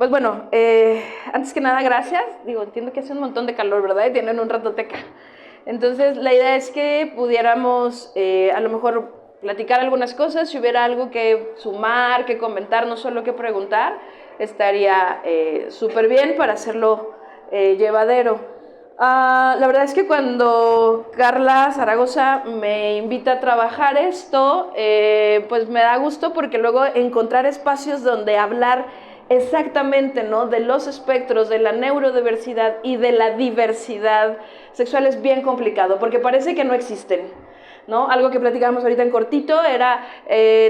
Pues bueno, antes que nada, gracias. Digo, entiendo que hace un montón de calor, ¿verdad? Y tienen un ratote acá. Entonces, la idea es que pudiéramos a lo mejor platicar algunas cosas. Si hubiera algo que sumar, que comentar, no solo que preguntar, estaría súper bien para hacerlo llevadero. La verdad es que cuando Carla Zaragoza me invita a trabajar esto, pues me da gusto porque luego encontrar espacios donde hablar exactamente, ¿no?, de los espectros, de la neurodiversidad y de la diversidad sexual es bien complicado, porque parece que no existen, ¿no? Algo que platicábamos ahorita en cortito era,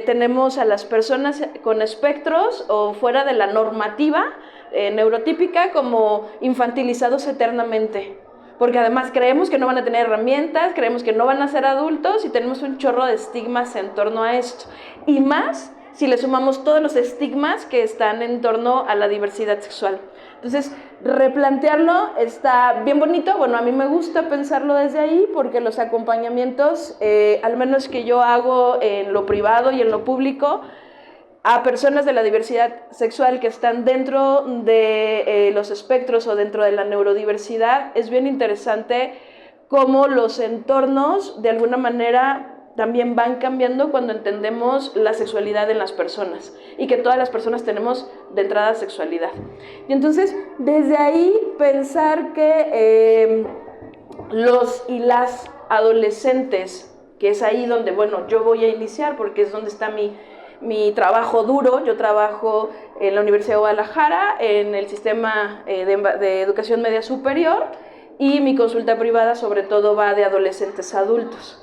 tenemos a las personas con espectros o fuera de la normativa neurotípica como infantilizados eternamente, porque además creemos que no van a tener herramientas, creemos que no van a ser adultos y tenemos un chorro de estigmas en torno a esto, y más si le sumamos todos los estigmas que están en torno a la diversidad sexual. Entonces, replantearlo está bien bonito. Bueno, a mí me gusta pensarlo desde ahí porque los acompañamientos, al menos que yo hago en lo privado y en lo público, a personas de la diversidad sexual que están dentro de los espectros o dentro de la neurodiversidad, es bien interesante cómo los entornos de alguna manera también van cambiando cuando entendemos la sexualidad en las personas y que todas las personas tenemos de entrada sexualidad. Y entonces, desde ahí pensar que los y las adolescentes, que es ahí donde, bueno, yo voy a iniciar porque es donde está mi trabajo duro. Yo trabajo en la Universidad de Guadalajara, en el sistema de educación media superior, y mi consulta privada sobre todo va de adolescentes a adultos.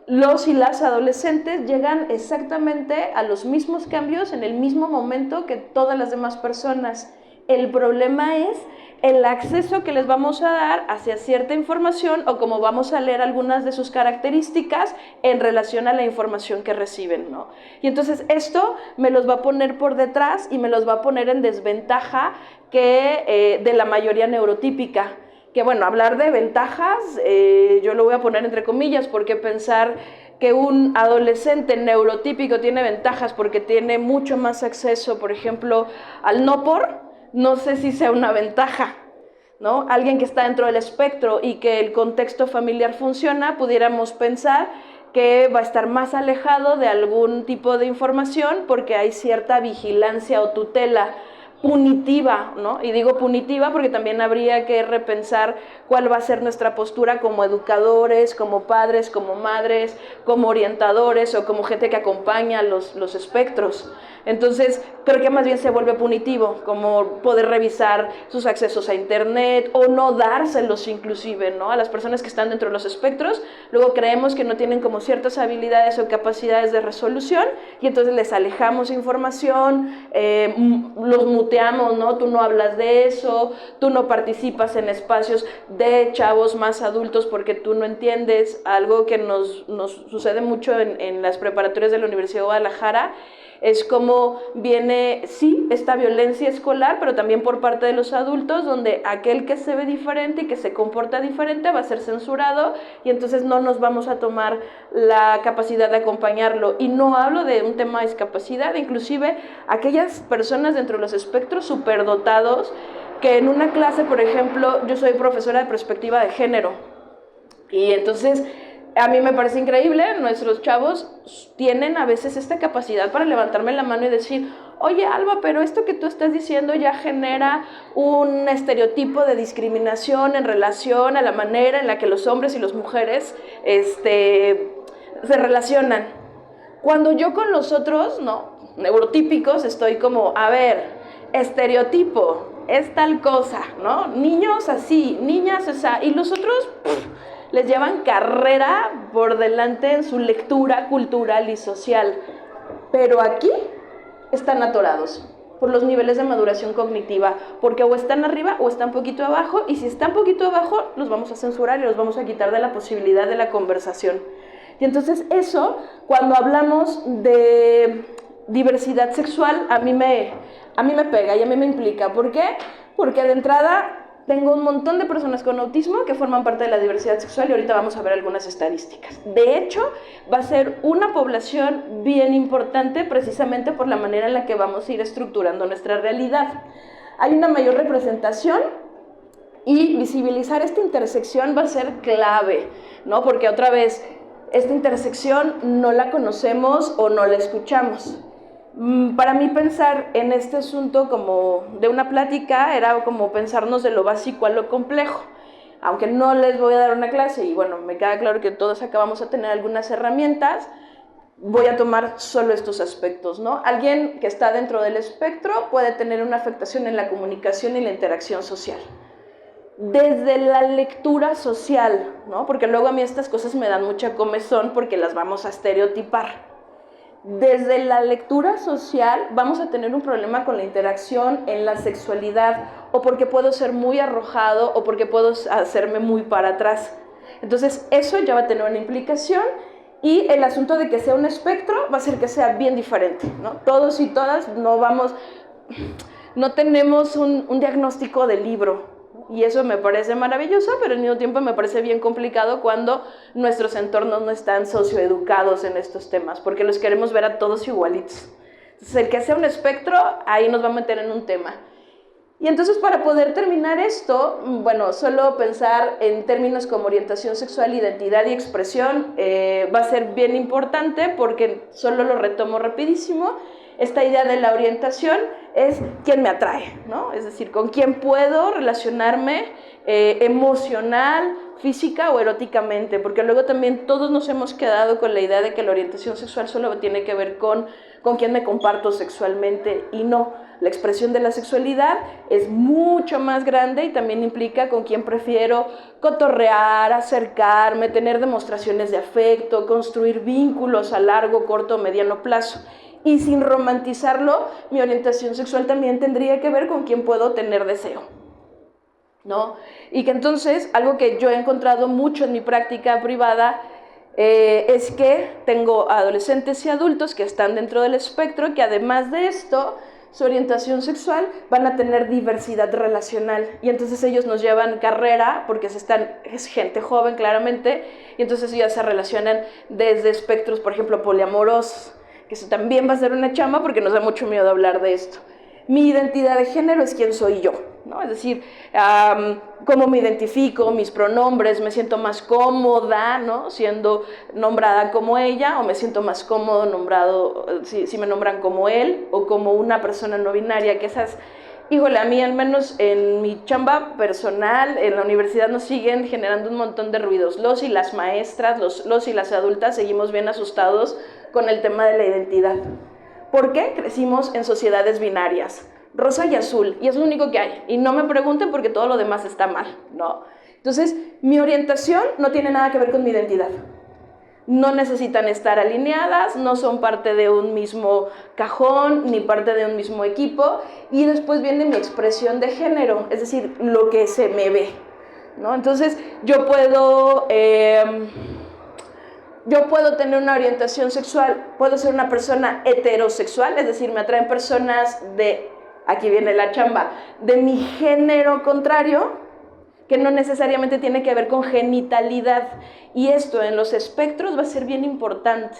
Los y las adolescentes llegan exactamente a los mismos cambios en el mismo momento que todas las demás personas. El problema es el acceso que les vamos a dar hacia cierta información o cómo vamos a leer algunas de sus características en relación a la información que reciben, ¿no? Y entonces esto me los va a poner por detrás y me los va a poner en desventaja de la mayoría neurotípica. Que bueno, hablar de ventajas, yo lo voy a poner entre comillas, porque pensar que un adolescente neurotípico tiene ventajas porque tiene mucho más acceso, por ejemplo, al no sé si sea una ventaja, ¿no? Alguien que está dentro del espectro y que el contexto familiar funciona, pudiéramos pensar que va a estar más alejado de algún tipo de información porque hay cierta vigilancia o tutela punitiva, ¿no? Y digo punitiva porque también habría que repensar cuál va a ser nuestra postura como educadores, como padres, como madres, como orientadores o como gente que acompaña los espectros. Entonces, creo que más bien se vuelve punitivo, como poder revisar sus accesos a internet o no dárselos inclusive, ¿no?, a las personas que están dentro de los espectros. Luego creemos que no tienen como ciertas habilidades o capacidades de resolución y entonces les alejamos información, los muteamos, ¿no? Tú no hablas de eso, tú no participas en espacios de chavos más adultos porque tú no entiendes. Algo que nos sucede mucho en las preparatorias de la Universidad de Guadalajara es como viene, sí, esta violencia escolar, pero también por parte de los adultos, donde aquel que se ve diferente y que se comporta diferente va a ser censurado y entonces no nos vamos a tomar la capacidad de acompañarlo. Y no hablo de un tema de discapacidad, inclusive aquellas personas dentro de los espectros superdotados, que en una clase, por ejemplo, yo soy profesora de perspectiva de género, y entonces a mí me parece increíble, nuestros chavos tienen a veces esta capacidad para levantarme la mano y decir, oye Alba, pero esto que tú estás diciendo ya genera un estereotipo de discriminación en relación a la manera en la que los hombres y las mujeres se relacionan. Cuando yo con los otros, ¿no?, neurotípicos, estoy como, a ver, estereotipo, es tal cosa, ¿no? Niños así, niñas así, y los otros les llevan carrera por delante en su lectura cultural y social. Pero aquí están atorados por los niveles de maduración cognitiva, porque o están arriba o están poquito abajo, y si están poquito abajo, los vamos a censurar y los vamos a quitar de la posibilidad de la conversación. Y entonces eso, cuando hablamos de diversidad sexual, a mí me pega y a mí me implica. ¿Por qué? Porque de entrada tengo un montón de personas con autismo que forman parte de la diversidad sexual y ahorita vamos a ver algunas estadísticas. De hecho, va a ser una población bien importante precisamente por la manera en la que vamos a ir estructurando nuestra realidad. Hay una mayor representación y visibilizar esta intersección va a ser clave, ¿no? Porque otra vez, esta intersección no la conocemos o no la escuchamos. Para mí pensar en este asunto como de una plática era como pensarnos de lo básico a lo complejo. Aunque no les voy a dar una clase y bueno, me queda claro que todos acá vamos a tener algunas herramientas, voy a tomar solo estos aspectos, ¿no? Alguien que está dentro del espectro puede tener una afectación en la comunicación y la interacción social. Desde la lectura social, ¿no? Porque luego a mí estas cosas me dan mucha comezón porque las vamos a estereotipar. Desde la lectura social vamos a tener un problema con la interacción en la sexualidad, o porque puedo ser muy arrojado o porque puedo hacerme muy para atrás. Entonces eso ya va a tener una implicación, y el asunto de que sea un espectro va a hacer que sea bien diferente, ¿no? Todos y todas no tenemos un diagnóstico de libro. Y eso me parece maravilloso, pero al mismo tiempo me parece bien complicado cuando nuestros entornos no están socioeducados en estos temas, porque los queremos ver a todos igualitos. Entonces, el que sea un espectro, ahí nos va a meter en un tema. Y entonces, para poder terminar esto, bueno, solo pensar en términos como orientación sexual, identidad y expresión va a ser bien importante, porque solo lo retomo rapidísimo. Esta idea de la orientación es quién me atrae, ¿no? Es decir, con quién puedo relacionarme emocional, física o eróticamente, porque luego también todos nos hemos quedado con la idea de que la orientación sexual solo tiene que ver con quién me comparto sexualmente, y no. La expresión de la sexualidad es mucho más grande y también implica con quién prefiero cotorrear, acercarme, tener demostraciones de afecto, construir vínculos a largo, corto o mediano plazo. Y sin romantizarlo, mi orientación sexual también tendría que ver con quién puedo tener deseo, ¿no? Y que entonces, algo que yo he encontrado mucho en mi práctica privada, es que tengo adolescentes y adultos que están dentro del espectro, que además de esto, su orientación sexual van a tener diversidad relacional, y entonces ellos nos llevan carrera porque es gente joven claramente, y entonces ya se relacionan desde espectros, por ejemplo, poliamorosos, que eso también va a ser una chamba porque nos da mucho miedo hablar de esto. Mi identidad de género es quién soy yo, ¿no? Es decir, cómo me identifico, mis pronombres, me siento más cómoda, ¿no?, siendo nombrada como ella, o me siento más cómodo nombrado, si me nombran como él, o como una persona no binaria, que esas, híjole, a mí al menos en mi chamba personal, en la universidad nos siguen generando un montón de ruidos. Los y las maestras, los y las adultas seguimos bien asustados con el tema de la identidad. ¿Por qué? Crecimos en sociedades binarias, rosa y azul, y es lo único que hay. Y no me pregunten porque todo lo demás está mal, ¿no? Entonces, mi orientación no tiene nada que ver con mi identidad. No necesitan estar alineadas, no son parte de un mismo cajón, ni parte de un mismo equipo. Y después viene mi expresión de género, es decir, lo que se me ve, ¿no? Entonces, yo puedo tener una orientación sexual, puedo ser una persona heterosexual, es decir, me atraen personas aquí viene la chamba, de mi género contrario, que no necesariamente tiene que ver con genitalidad. Y esto en los espectros va a ser bien importante,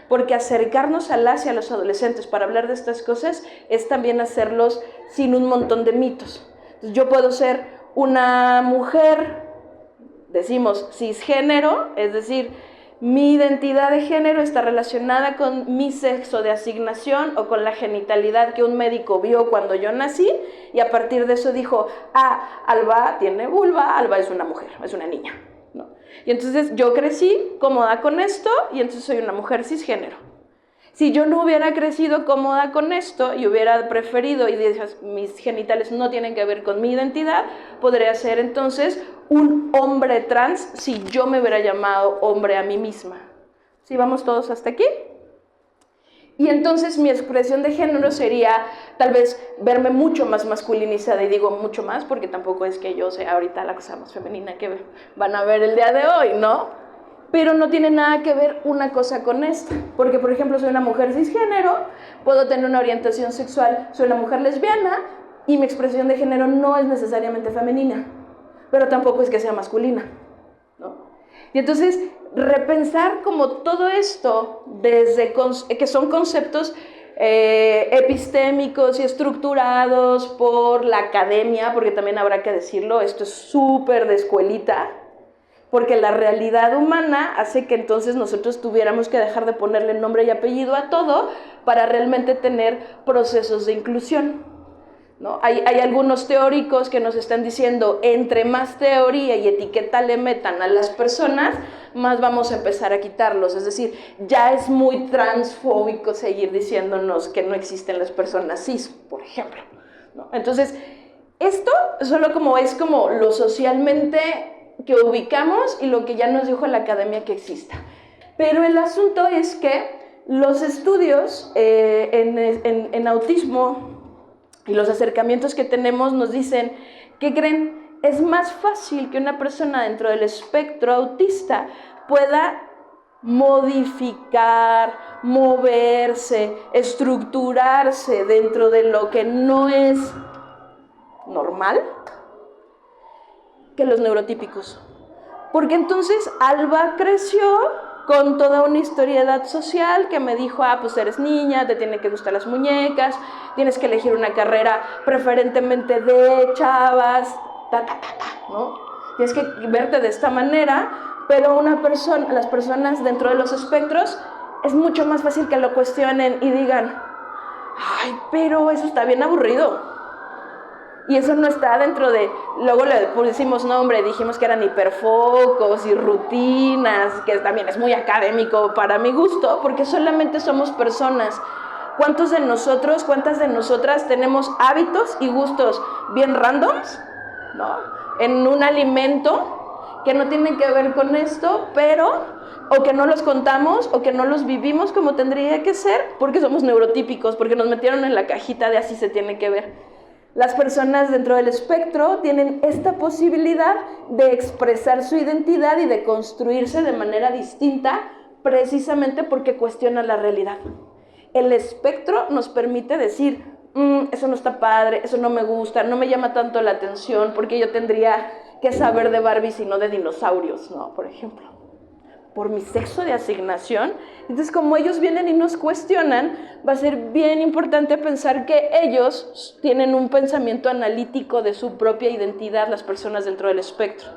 porque acercarnos a las y a los adolescentes para hablar de estas cosas es también hacerlos sin un montón de mitos. Entonces, yo puedo ser una mujer, decimos cisgénero, es decir, mi identidad de género está relacionada con mi sexo de asignación o con la genitalidad que un médico vio cuando yo nací, y a partir de eso dijo, Alba tiene vulva, Alba es una mujer, es una niña, ¿no? Y entonces yo crecí cómoda con esto y entonces soy una mujer cisgénero. Si yo no hubiera crecido cómoda con esto y hubiera preferido y dije, mis genitales no tienen que ver con mi identidad, podría ser entonces un hombre trans si yo me hubiera llamado hombre a mí misma. ¿Sí vamos todos hasta aquí? Y entonces mi expresión de género sería tal vez verme mucho más masculinizada, y digo mucho más porque tampoco es que yo sea ahorita la cosa más femenina que van a ver el día de hoy, ¿no? Pero no tiene nada que ver una cosa con esta, porque por ejemplo soy una mujer cisgénero, puedo tener una orientación sexual, soy una mujer lesbiana, y mi expresión de género no es necesariamente femenina. pero tampoco es que sea masculina, ¿no? Y entonces, repensar como todo esto, desde que son conceptos epistémicos y estructurados por la academia, porque también habrá que decirlo, esto es súper de escuelita, porque la realidad humana hace que entonces nosotros tuviéramos que dejar de ponerle nombre y apellido a todo para realmente tener procesos de inclusión, ¿no? Hay algunos teóricos que nos están diciendo, entre más teoría y etiqueta le metan a las personas, más vamos a empezar a quitarlos. Es decir, ya es muy transfóbico seguir diciéndonos que no existen las personas cis, por ejemplo, ¿no? Entonces, esto solo es como lo socialmente que ubicamos y lo que ya nos dijo la academia que exista. Pero el asunto es que los estudios en autismo y los acercamientos que tenemos nos dicen, ¿qué creen? Es más fácil que una persona dentro del espectro autista pueda modificar, moverse, estructurarse dentro de lo que no es normal que los neurotípicos. Porque entonces Alba creció con toda una historiedad social que me dijo, pues eres niña, te tienen que gustar las muñecas, tienes que elegir una carrera preferentemente de chavas, ¿no? Tienes que verte de esta manera, pero las personas dentro de los espectros es mucho más fácil que lo cuestionen y digan, ay, pero eso está bien aburrido. Y eso no está dentro de, luego le pusimos nombre, dijimos que eran hiperfocos y rutinas, que también es muy académico para mi gusto, porque solamente somos personas. ¿Cuántos de nosotros, cuántas de nosotras tenemos hábitos y gustos bien randoms, ¿no? En un alimento que no tienen que ver con esto, pero o que no los contamos o que no los vivimos como tendría que ser, porque somos neurotípicos, porque nos metieron en la cajita de así se tiene que ver. Las personas dentro del espectro tienen esta posibilidad de expresar su identidad y de construirse de manera distinta, precisamente porque cuestiona la realidad. El espectro nos permite decir, eso no está padre, eso no me gusta, no me llama tanto la atención, porque yo tendría que saber de Barbies y no de dinosaurios, ¿no? Por ejemplo, por mi sexo de asignación. Entonces, como ellos vienen y nos cuestionan, va a ser bien importante pensar que ellos tienen un pensamiento analítico de su propia identidad, las personas dentro del espectro.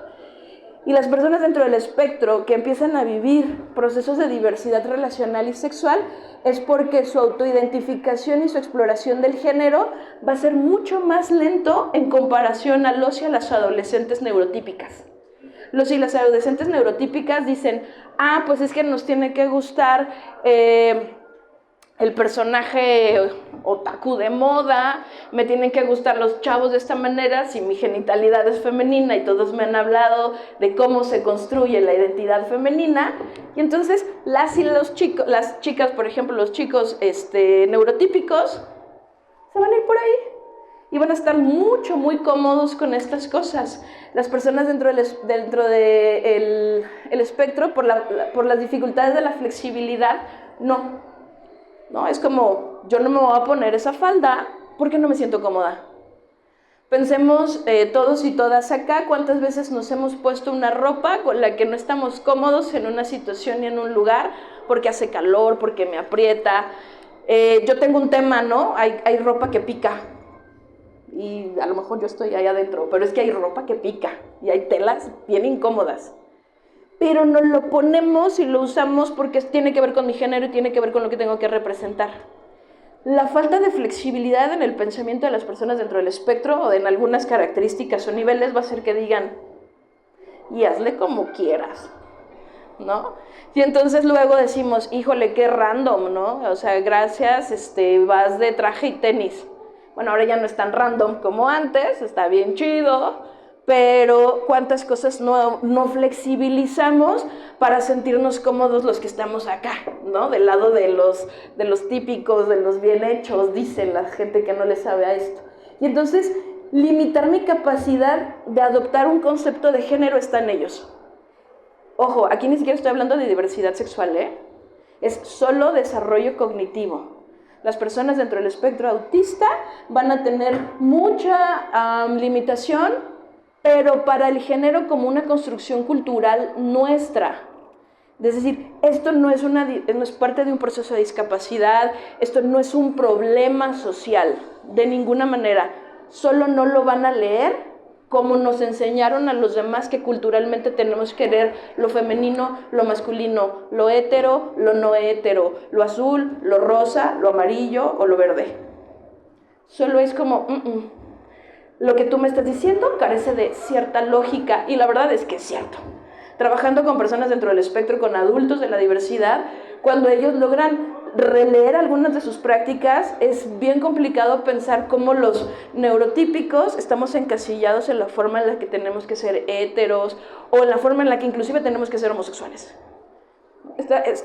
Y las personas dentro del espectro que empiezan a vivir procesos de diversidad relacional y sexual es porque su autoidentificación y su exploración del género va a ser mucho más lento en comparación a los y a las adolescentes neurotípicas. Los y las adolescentes neurotípicas dicen, pues es que nos tiene que gustar el personaje otaku de moda, me tienen que gustar los chavos de esta manera, si mi genitalidad es femenina y todos me han hablado de cómo se construye la identidad femenina, y entonces las chicas, por ejemplo, los chicos neurotípicos, se van a ir por ahí. Y van a estar muy cómodos con estas cosas. Las personas dentro del espectro, por las dificultades de la flexibilidad, no, es como, yo no me voy a poner esa falda porque no me siento cómoda. Pensemos todos y todas acá, cuántas veces nos hemos puesto una ropa con la que no estamos cómodos en una situación y en un lugar, porque hace calor, porque me aprieta. Yo tengo un tema, ¿no? Hay ropa que pica. Y a lo mejor yo estoy ahí adentro, pero es que hay ropa que pica y hay telas bien incómodas. Pero nos lo ponemos y lo usamos porque tiene que ver con mi género y tiene que ver con lo que tengo que representar. La falta de flexibilidad en el pensamiento de las personas dentro del espectro o en algunas características o niveles va a hacer que digan, y hazle como quieras, ¿no? Y entonces luego decimos, híjole, qué random, ¿no? O sea, gracias, vas de traje y tenis. Bueno, ahora ya no es tan random como antes, está bien chido, pero cuántas cosas no flexibilizamos para sentirnos cómodos los que estamos acá, ¿no? Del lado de los típicos, de los bien hechos, dicen la gente que no le sabe a esto. Y entonces, limitar mi capacidad de adoptar un concepto de género está en ellos. Ojo, aquí ni siquiera estoy hablando de diversidad sexual, es solo desarrollo cognitivo. Las personas dentro del espectro autista van a tener mucha limitación pero para el género como una construcción cultural nuestra. Es decir, esto no es parte de un proceso de discapacidad, esto no es un problema social, de ninguna manera. Solo no lo van a leer como nos enseñaron a los demás que culturalmente tenemos que leer lo femenino, lo masculino, lo hetero, lo no hetero, lo azul, lo rosa, lo amarillo o lo verde. Solo es como, lo que tú me estás diciendo carece de cierta lógica, y la verdad es que es cierto. Trabajando con personas dentro del espectro, con adultos de la diversidad, cuando ellos logran releer algunas de sus prácticas, es bien complicado pensar cómo los neurotípicos estamos encasillados en la forma en la que tenemos que ser héteros, o en la forma en la que inclusive tenemos que ser homosexuales.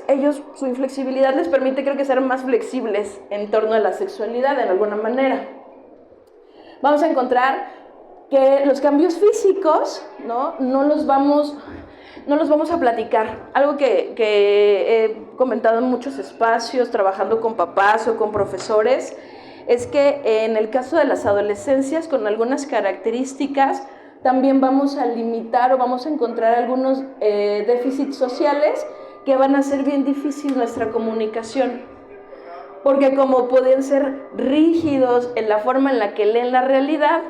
Ellos, su inflexibilidad les permite, creo que, ser más flexibles en torno a la sexualidad, de alguna manera. Vamos a encontrar que los cambios físicos, no los vamos a platicar. Algo que he comentado en muchos espacios, trabajando con papás o con profesores, es que en el caso de las adolescencias con algunas características, también vamos a limitar o vamos a encontrar algunos déficits sociales que van a hacer bien difícil nuestra comunicación. Porque como pueden ser rígidos en la forma en la que leen la realidad,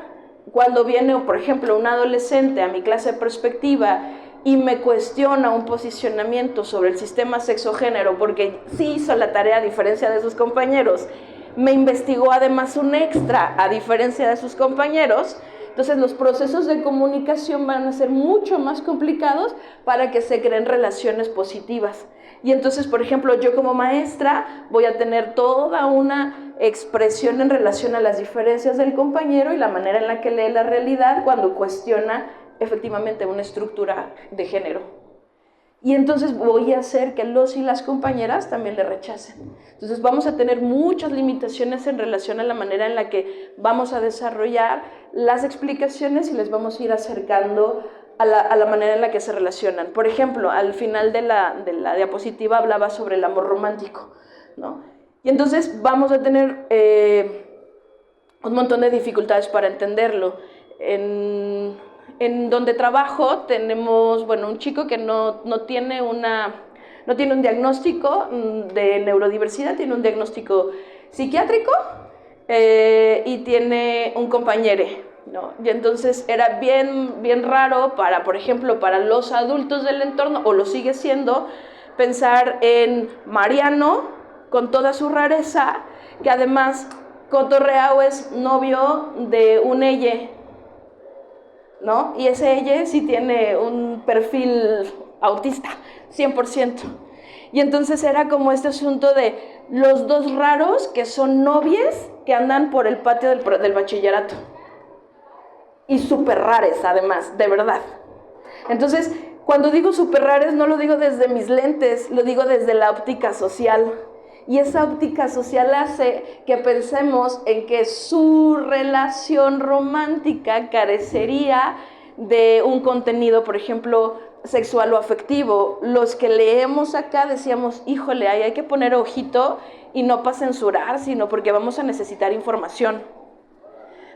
cuando viene, por ejemplo, un adolescente a mi clase de perspectiva y me cuestiona un posicionamiento sobre el sistema sexo-género, porque sí hizo la tarea a diferencia de sus compañeros, me investigó además un extra a diferencia de sus compañeros, entonces los procesos de comunicación van a ser mucho más complicados para que se creen relaciones positivas. Y entonces, por ejemplo, yo como maestra voy a tener toda una expresión en relación a las diferencias del compañero y la manera en la que lee la realidad cuando cuestiona efectivamente una estructura de género. Y entonces voy a hacer que los y las compañeras también le rechacen. Entonces vamos a tener muchas limitaciones en relación a la manera en la que vamos a desarrollar las explicaciones y les vamos a ir acercando a la manera en la que se relacionan. Por ejemplo, al final de la diapositiva hablaba sobre el amor romántico, ¿no? Y entonces vamos a tener un montón de dificultades para entenderlo. En donde trabajo tenemos, un chico que no tiene un diagnóstico de neurodiversidad, tiene un diagnóstico psiquiátrico y tiene un compañero, ¿no? Y entonces era bien raro por ejemplo, para los adultos del entorno, o lo sigue siendo, pensar en Mariano con toda su rareza, que además cotorreao es novio de un ella, ¿no? Y ese ella sí tiene un perfil autista, 100%. Y entonces era como este asunto de los dos raros que son novies que andan por el patio del bachillerato. Y súper rares, además, de verdad. Entonces, cuando digo súper rares, no lo digo desde mis lentes, lo digo desde la óptica social. Y esa óptica social hace que pensemos en que su relación romántica carecería de un contenido, por ejemplo, sexual o afectivo. Los que leemos acá decíamos, híjole, ahí hay que poner ojito, y no para censurar, sino porque vamos a necesitar información,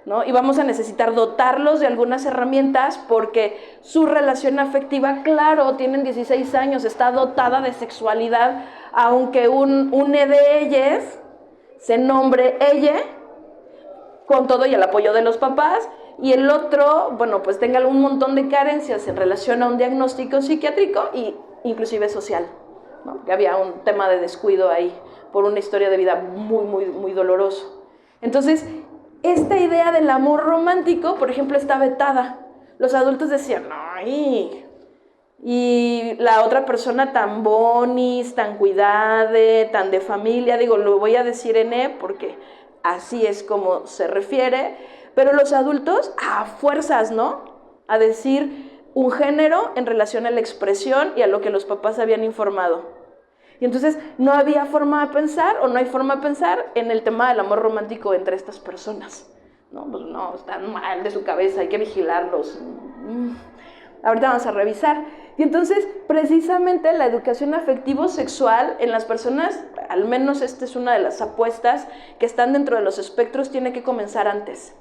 ¿no? Y vamos a necesitar dotarlos de algunas herramientas, porque su relación afectiva, claro, tienen 16 años, está dotada de sexualidad, aunque une de ellas se nombre ella, con todo y el apoyo de los papás, y el otro, pues tenga algún montón de carencias en relación a un diagnóstico psiquiátrico e inclusive social, ¿no? Que había un tema de descuido ahí por una historia de vida muy doloroso. Entonces, esta idea del amor romántico, por ejemplo, está vetada. Los adultos decían, ay, y la otra persona tan bonis, tan cuidade, tan de familia, lo voy a decir en porque así es como se refiere, pero los adultos a fuerzas, ¿no? A decir un género en relación a la expresión y a lo que los papás habían informado. Y entonces no había forma de pensar, o no hay forma de pensar en el tema del amor romántico entre estas personas. No, no, están mal de su cabeza, hay que vigilarlos. Ahorita vamos a revisar. Y entonces, precisamente la educación afectivo-sexual en las personas, al menos esta es una de las apuestas que están dentro de los espectros, tiene que comenzar antes.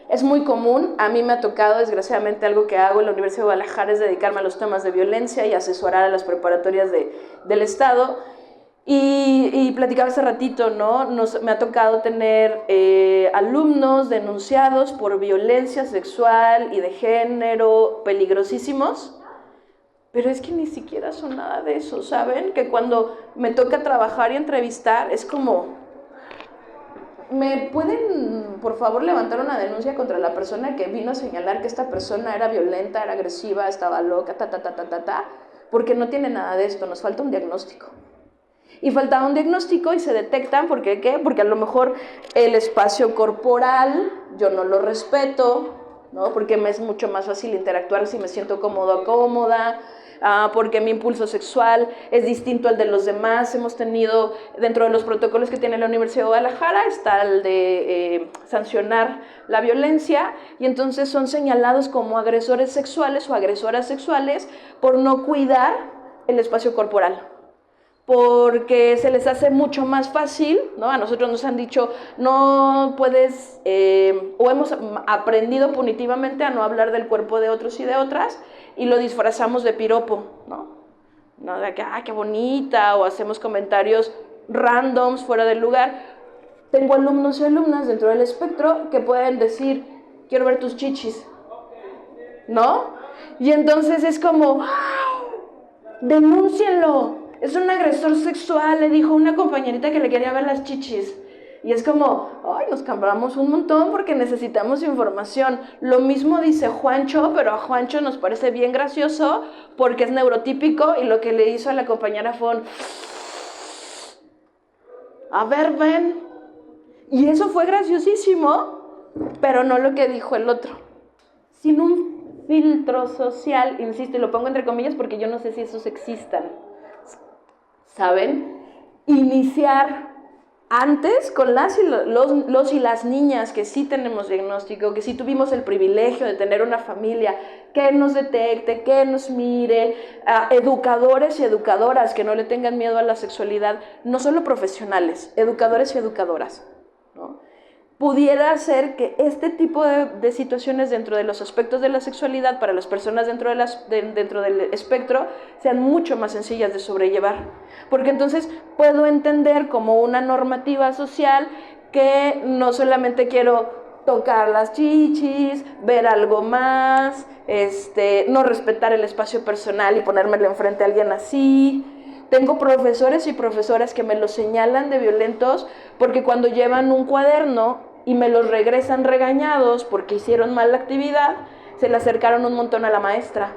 Es muy común, a mí me ha tocado, desgraciadamente, algo que hago en la Universidad de Guadalajara es dedicarme a los temas de violencia y asesorar a las preparatorias del Estado. Y platicaba hace ratito, ¿no? Me ha tocado tener alumnos denunciados por violencia sexual y de género peligrosísimos, pero es que ni siquiera son nada de eso, ¿saben? Que cuando me toca trabajar y entrevistar es como... ¿Me pueden, por favor, levantar una denuncia contra la persona que vino a señalar que esta persona era violenta, era agresiva, estaba loca, Porque no tiene nada de esto, nos falta un diagnóstico. Y faltaba un diagnóstico y se detectan, ¿por qué? ¿Qué? Porque a lo mejor el espacio corporal yo no lo respeto, ¿no? Porque me es mucho más fácil interactuar si me siento cómodo o cómoda, porque mi impulso sexual es distinto al de los demás. Hemos tenido, dentro de los protocolos que tiene la Universidad de Guadalajara, está el de sancionar la violencia, y entonces son señalados como agresores sexuales o agresoras sexuales por no cuidar el espacio corporal, porque se les hace mucho más fácil, ¿no? A nosotros nos han dicho, no puedes, o hemos aprendido punitivamente a no hablar del cuerpo de otros y de otras, y lo disfrazamos de piropo, ¿no? De que, qué bonita, o hacemos comentarios randoms fuera del lugar. Tengo alumnos y alumnas dentro del espectro que pueden decir, quiero ver tus chichis, ¿no? Y entonces es como, denúncienlo. Es un agresor sexual, le dijo una compañerita que le quería ver las chichis. Y es como, nos cambiamos un montón porque necesitamos información. Lo mismo dice Juancho, pero a Juancho nos parece bien gracioso porque es neurotípico, y lo que le hizo a la compañera fue a ver, ven. Y eso fue graciosísimo, pero no lo que dijo el otro. Sin un filtro social, insisto, y lo pongo entre comillas porque yo no sé si esos existan, ¿saben? Iniciar antes con los y las niñas que sí tenemos diagnóstico, que sí tuvimos el privilegio de tener una familia que nos detecte, que nos mire, educadores y educadoras que no le tengan miedo a la sexualidad, no solo profesionales, educadores y educadoras, ¿no? Pudiera ser que este tipo de situaciones dentro de los aspectos de la sexualidad para las personas dentro del espectro sean mucho más sencillas de sobrellevar, porque entonces puedo entender como una normativa social que no solamente quiero tocar las chichis, ver algo más, no respetar el espacio personal y ponérmelo enfrente a alguien así. Tengo profesores y profesoras que me los señalan de violentos porque cuando llevan un cuaderno y me los regresan regañados porque hicieron mal la actividad, se le acercaron un montón a la maestra,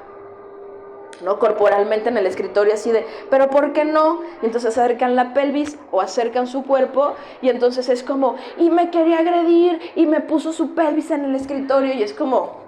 ¿no? Corporalmente en el escritorio, así de, ¿pero por qué no? Y entonces acercan la pelvis o acercan su cuerpo, y entonces es como, y me quería agredir y me puso su pelvis en el escritorio, y es como,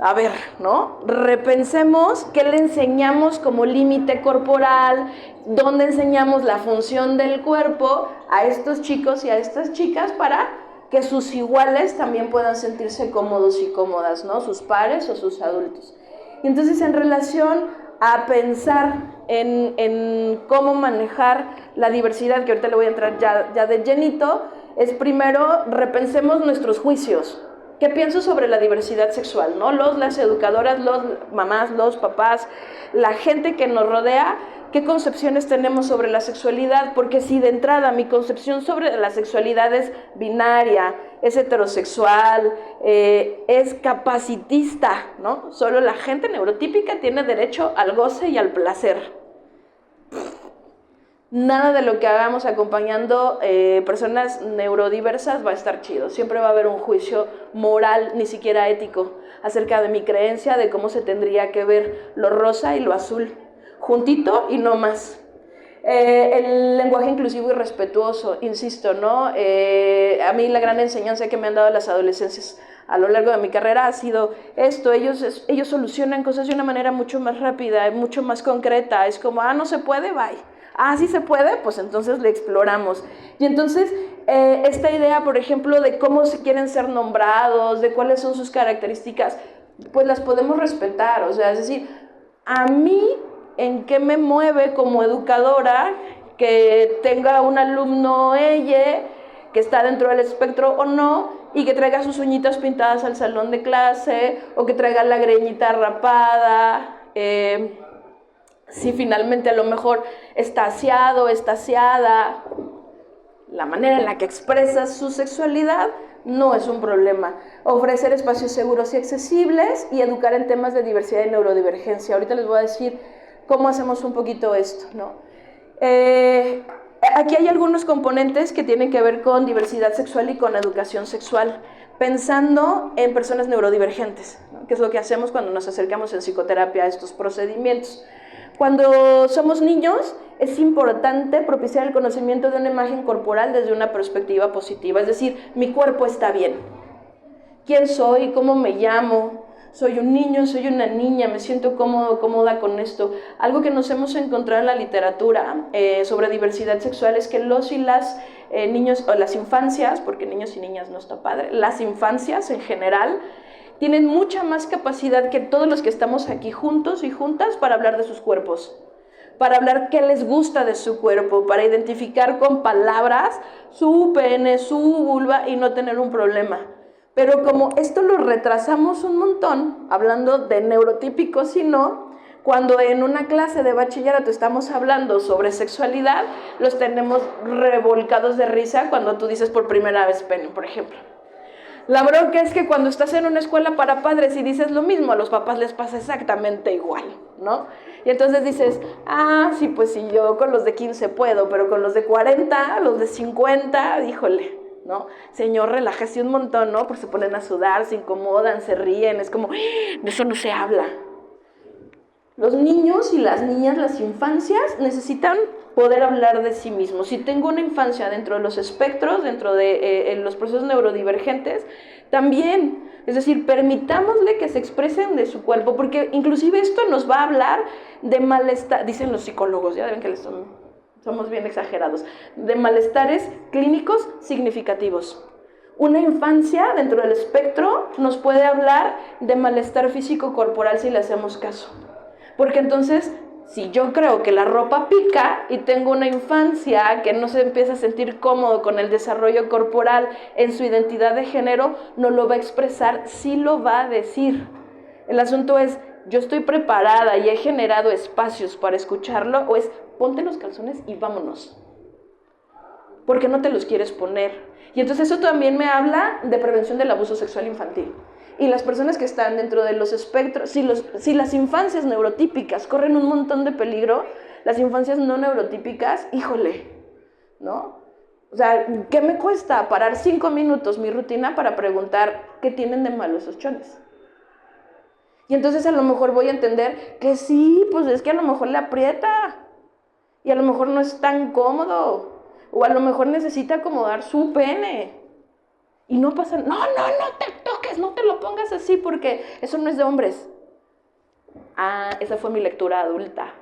a ver, ¿no? Repensemos qué le enseñamos como límite corporal, dónde enseñamos la función del cuerpo a estos chicos y a estas chicas para que sus iguales también puedan sentirse cómodos y cómodas, ¿no? Sus pares o sus adultos. Y entonces, en relación a pensar en cómo manejar la diversidad, que ahorita le voy a entrar ya de llenito, es primero repensemos nuestros juicios. ¿Qué pienso sobre la diversidad sexual, ¿no? Las educadoras, los mamás, los papás, la gente que nos rodea, ¿qué concepciones tenemos sobre la sexualidad? Porque si de entrada mi concepción sobre la sexualidad es binaria, es heterosexual, es capacitista, ¿no? Solo la gente neurotípica tiene derecho al goce y al placer. Nada de lo que hagamos acompañando personas neurodiversas va a estar chido. Siempre va a haber un juicio moral, ni siquiera ético, acerca de mi creencia de cómo se tendría que ver lo rosa y lo azul, juntito y no más. El lenguaje inclusivo y respetuoso, insisto, ¿no? A mí la gran enseñanza que me han dado las adolescencias a lo largo de mi carrera ha sido esto: ellos solucionan cosas de una manera mucho más rápida, mucho más concreta. Es como, no se puede, bye. Sí se puede, pues entonces le exploramos. Y entonces esta idea, por ejemplo, de cómo se quieren ser nombrados, de cuáles son sus características, pues las podemos respetar. O sea, es decir, a mí, ¿en qué me mueve como educadora que tenga un alumno ella que está dentro del espectro o no, y que traiga sus uñitas pintadas al salón de clase, o que traiga la greñita rapada, si finalmente a lo mejor está aseado, está aseada, la manera en la que expresa su sexualidad no es un problema. Ofrecer espacios seguros y accesibles y educar en temas de diversidad y neurodivergencia. Ahorita les voy a decir cómo hacemos un poquito esto, ¿no? Aquí hay algunos componentes que tienen que ver con diversidad sexual y con educación sexual, pensando en personas neurodivergentes, ¿no? Que es lo que hacemos cuando nos acercamos en psicoterapia a estos procedimientos. Cuando somos niños, es importante propiciar el conocimiento de una imagen corporal desde una perspectiva positiva, es decir, mi cuerpo está bien. ¿Quién soy? ¿Cómo me llamo? ¿Soy un niño? ¿Soy una niña? ¿Me siento cómodo, cómoda con esto? Algo que nos hemos encontrado en la literatura sobre diversidad sexual es que los y las niños, o las infancias, porque niños y niñas no está padre, las infancias en general, tienen mucha más capacidad que todos los que estamos aquí juntos y juntas para hablar de sus cuerpos, para hablar qué les gusta de su cuerpo, para identificar con palabras su pene, su vulva y no tener un problema. Pero como esto lo retrasamos un montón, hablando de neurotípicos y no, cuando en una clase de bachillerato estamos hablando sobre sexualidad, los tenemos revolcados de risa cuando tú dices por primera vez pene, por ejemplo. La bronca es que cuando estás en una escuela para padres y dices lo mismo, a los papás les pasa exactamente igual, ¿no? Y entonces dices, sí, pues sí, yo con los de 15 puedo, pero con los de 40, los de 50, híjole, ¿no? Señor, relájese un montón, ¿no? Porque se ponen a sudar, se incomodan, se ríen, es como, de eso no se habla. Los niños y las niñas, las infancias, necesitan poder hablar de sí mismos. Si tengo una infancia dentro de los espectros, dentro de los procesos neurodivergentes, también, es decir, permitámosle que se expresen de su cuerpo, porque inclusive esto nos va a hablar de malestar, dicen los psicólogos, ya ven que somos bien exagerados, de malestares clínicos significativos. Una infancia dentro del espectro nos puede hablar de malestar físico corporal si le hacemos caso. Porque entonces, si yo creo que la ropa pica y tengo una infancia que no se empieza a sentir cómodo con el desarrollo corporal en su identidad de género, no lo va a expresar, sí lo va a decir. El asunto es, yo estoy preparada y he generado espacios para escucharlo, o es, ponte los calzones y vámonos. ¿Por qué no te los quieres poner? Y entonces eso también me habla de prevención del abuso sexual infantil. Y las personas que están dentro de los espectros, si las infancias neurotípicas corren un montón de peligro, las infancias no neurotípicas, híjole, ¿no? O sea, ¿qué me cuesta parar 5 minutos mi rutina para preguntar qué tienen de malo esos chones? Y entonces a lo mejor voy a entender que sí, pues es que a lo mejor le aprieta y a lo mejor no es tan cómodo, o a lo mejor necesita acomodar su pene. Y no pasa, no te toques, no te lo pongas así porque eso no es de hombres. Esa fue mi lectura adulta.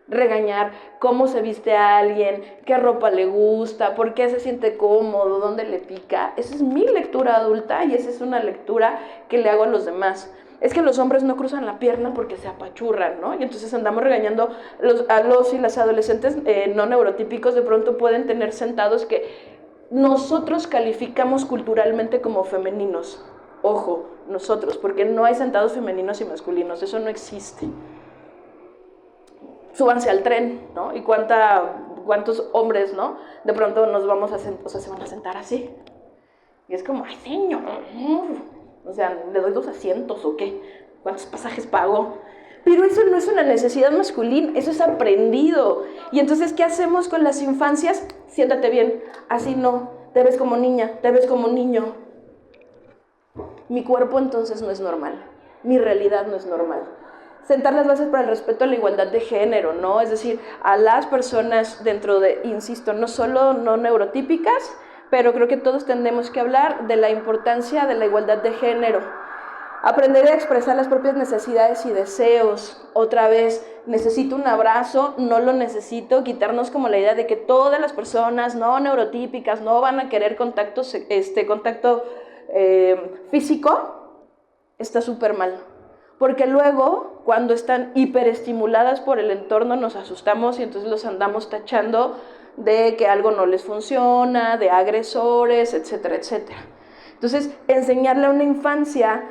Regañar cómo se viste a alguien, qué ropa le gusta, por qué se siente cómodo, dónde le pica. Esa es mi lectura adulta y esa es una lectura que le hago a los demás. Es que los hombres no cruzan la pierna porque se apachurran, ¿no? Y entonces andamos regañando a los y las adolescentes no neurotípicos, de pronto pueden tener sentados que nosotros calificamos culturalmente como femeninos. Ojo, nosotros, porque no hay sentados femeninos y masculinos, eso no existe. Súbanse al tren, ¿no? Y cuántos hombres, ¿no? De pronto nos vamos a sentar, o sea, se van a sentar así. Y es como, ay, señor, o sea, ¿le doy 2 asientos o qué? ¿Cuántos pasajes pago? Pero eso no es una necesidad masculina, eso es aprendido. Y entonces, ¿qué hacemos con las infancias? Siéntate bien, así no, te ves como niña, te ves como niño. Mi cuerpo entonces no es normal, mi realidad no es normal. Sentar las bases para el respeto a la igualdad de género, ¿no? Es decir, a las personas dentro de, insisto, no solo no neurotípicas, pero creo que todos tendremos que hablar de la importancia de la igualdad de género. Aprender a expresar las propias necesidades y deseos. Otra vez, necesito un abrazo, no lo necesito. Quitarnos como la idea de que todas las personas no neurotípicas no van a querer contacto físico. Está súper mal. Porque luego, cuando están hiperestimuladas por el entorno, nos asustamos y entonces los andamos tachando de que algo no les funciona, de agresores, etcétera, etcétera. Entonces, enseñarle a una infancia,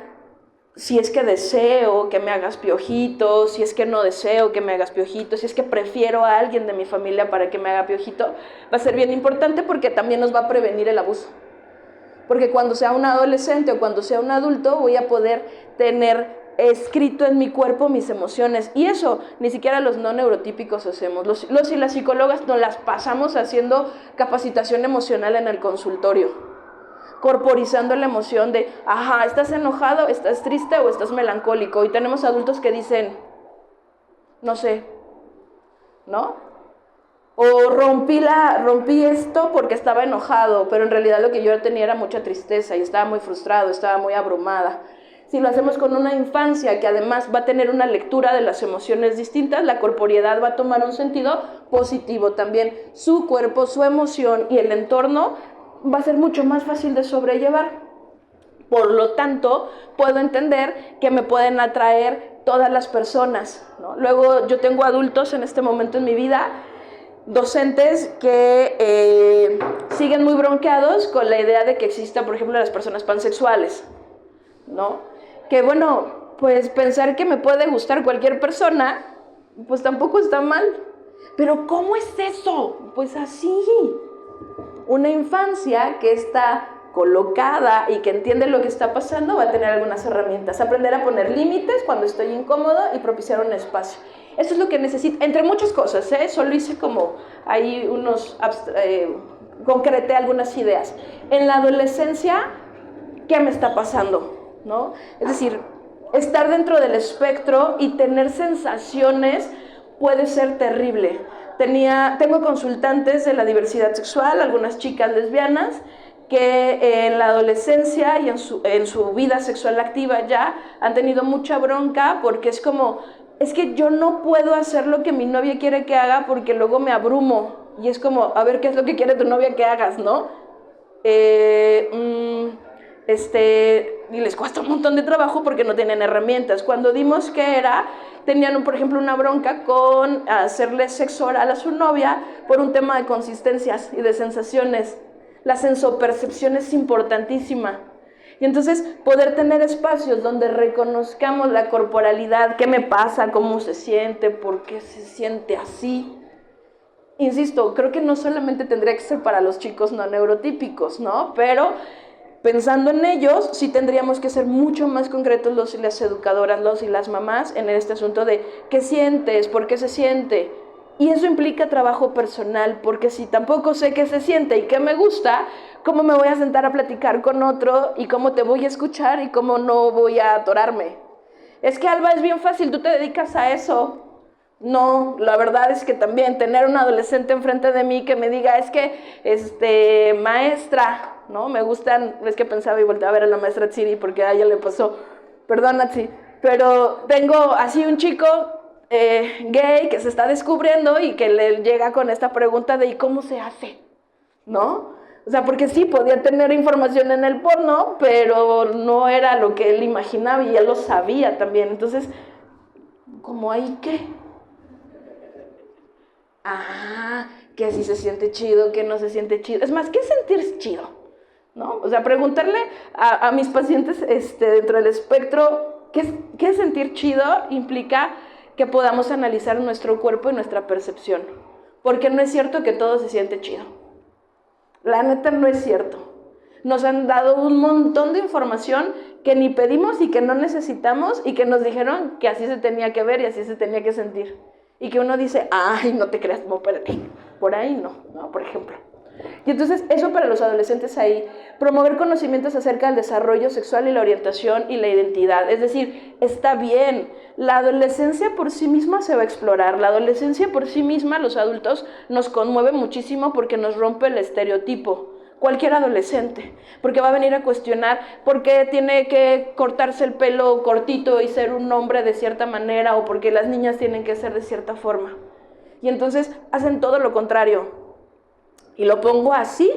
si es que deseo que me hagas piojito, si es que no deseo que me hagas piojito, si es que prefiero a alguien de mi familia para que me haga piojito, va a ser bien importante porque también nos va a prevenir el abuso. Porque cuando sea un adolescente o cuando sea un adulto voy a poder tener escrito en mi cuerpo mis emociones. Y eso ni siquiera los no neurotípicos hacemos. Los y las psicólogas nos las pasamos haciendo capacitación emocional en el consultorio, corporizando la emoción de, ajá, ¿estás enojado, estás triste o estás melancólico? Y tenemos adultos que dicen, no sé, ¿no? O rompí esto porque estaba enojado, pero en realidad lo que yo tenía era mucha tristeza y estaba muy frustrado, estaba muy abrumada. Si lo hacemos con una infancia que además va a tener una lectura de las emociones distintas, la corporeidad va a tomar un sentido positivo también. Su cuerpo, su emoción y el entorno va a ser mucho más fácil de sobrellevar. Por lo tanto, puedo entender que me pueden atraer todas las personas, ¿no? Luego yo tengo adultos en este momento en mi vida, docentes que siguen muy bronqueados con la idea de que exista, por ejemplo, las personas pansexuales, ¿no? Que bueno, pues pensar que me puede gustar cualquier persona, pues tampoco está mal. Pero ¿cómo es eso? Pues así. Una infancia que está colocada y que entiende lo que está pasando va a tener algunas herramientas. Aprender a poner límites cuando estoy incómodo y propiciar un espacio. Eso es lo que necesito, entre muchas cosas, ¿eh? Solo hice como ahí concreté algunas ideas. En la adolescencia, ¿qué me está pasando? ¿No? Es decir, estar dentro del espectro y tener sensaciones puede ser terrible. Tengo consultantes de la diversidad sexual, algunas chicas lesbianas, que en la adolescencia y en su vida sexual activa ya han tenido mucha bronca porque es como, es que yo no puedo hacer lo que mi novia quiere que haga porque luego me abrumo. Y es como, a ver, ¿qué es lo que quiere tu novia que hagas, no? Y les cuesta un montón de trabajo porque no tienen herramientas. Cuando dimos que tenían, por ejemplo, una bronca con hacerle sexo oral a su novia por un tema de consistencias y de sensaciones. La sensopercepción es importantísima. Y entonces poder tener espacios donde reconozcamos la corporalidad, qué me pasa, cómo se siente, por qué se siente así. Insisto, creo que no solamente tendría que ser para los chicos no neurotípicos, ¿no? Pero pensando en ellos, sí tendríamos que ser mucho más concretos los y las educadoras, los y las mamás en este asunto de qué sientes, por qué se siente. Y eso implica trabajo personal, porque si tampoco sé qué se siente y qué me gusta, ¿cómo me voy a sentar a platicar con otro y cómo te voy a escuchar y cómo no voy a atorarme? Es que, Alba, es bien fácil, tú te dedicas a eso. No, la verdad es que también tener un adolescente enfrente de mí que me diga, es que, maestra, ¿no? Me gustan, es que pensaba y volteaba a ver a la maestra Tsiri porque a ella le pasó, perdón, Natsi, pero tengo así un chico gay que se está descubriendo y que le llega con esta pregunta de ¿y cómo se hace? ¿No? O sea, porque sí, podía tener información en el porno, pero no era lo que él imaginaba y él lo sabía también. Entonces, ¿cómo hay qué? Que si se siente chido, que no se siente chido. Es más, ¿qué es sentir chido? ¿No? O sea, preguntarle a mis pacientes dentro del espectro, ¿qué es sentir chido? Implica que podamos analizar nuestro cuerpo y nuestra percepción. Porque no es cierto que todo se siente chido. La neta no es cierto. Nos han dado un montón de información que ni pedimos y que no necesitamos y que nos dijeron que así se tenía que ver y así se tenía que sentir. Y que uno dice, ay, no te creas, no, espérate, por ahí no, por ejemplo. Y entonces eso para los adolescentes ahí, promover conocimientos acerca del desarrollo sexual y la orientación y la identidad. Es decir, está bien, la adolescencia por sí misma se va a explorar, la adolescencia por sí misma, los adultos, nos conmueve muchísimo porque nos rompe el estereotipo. Cualquier adolescente, porque va a venir a cuestionar por qué tiene que cortarse el pelo cortito y ser un hombre de cierta manera o porque las niñas tienen que ser de cierta forma. Y entonces hacen todo lo contrario. Y lo pongo así,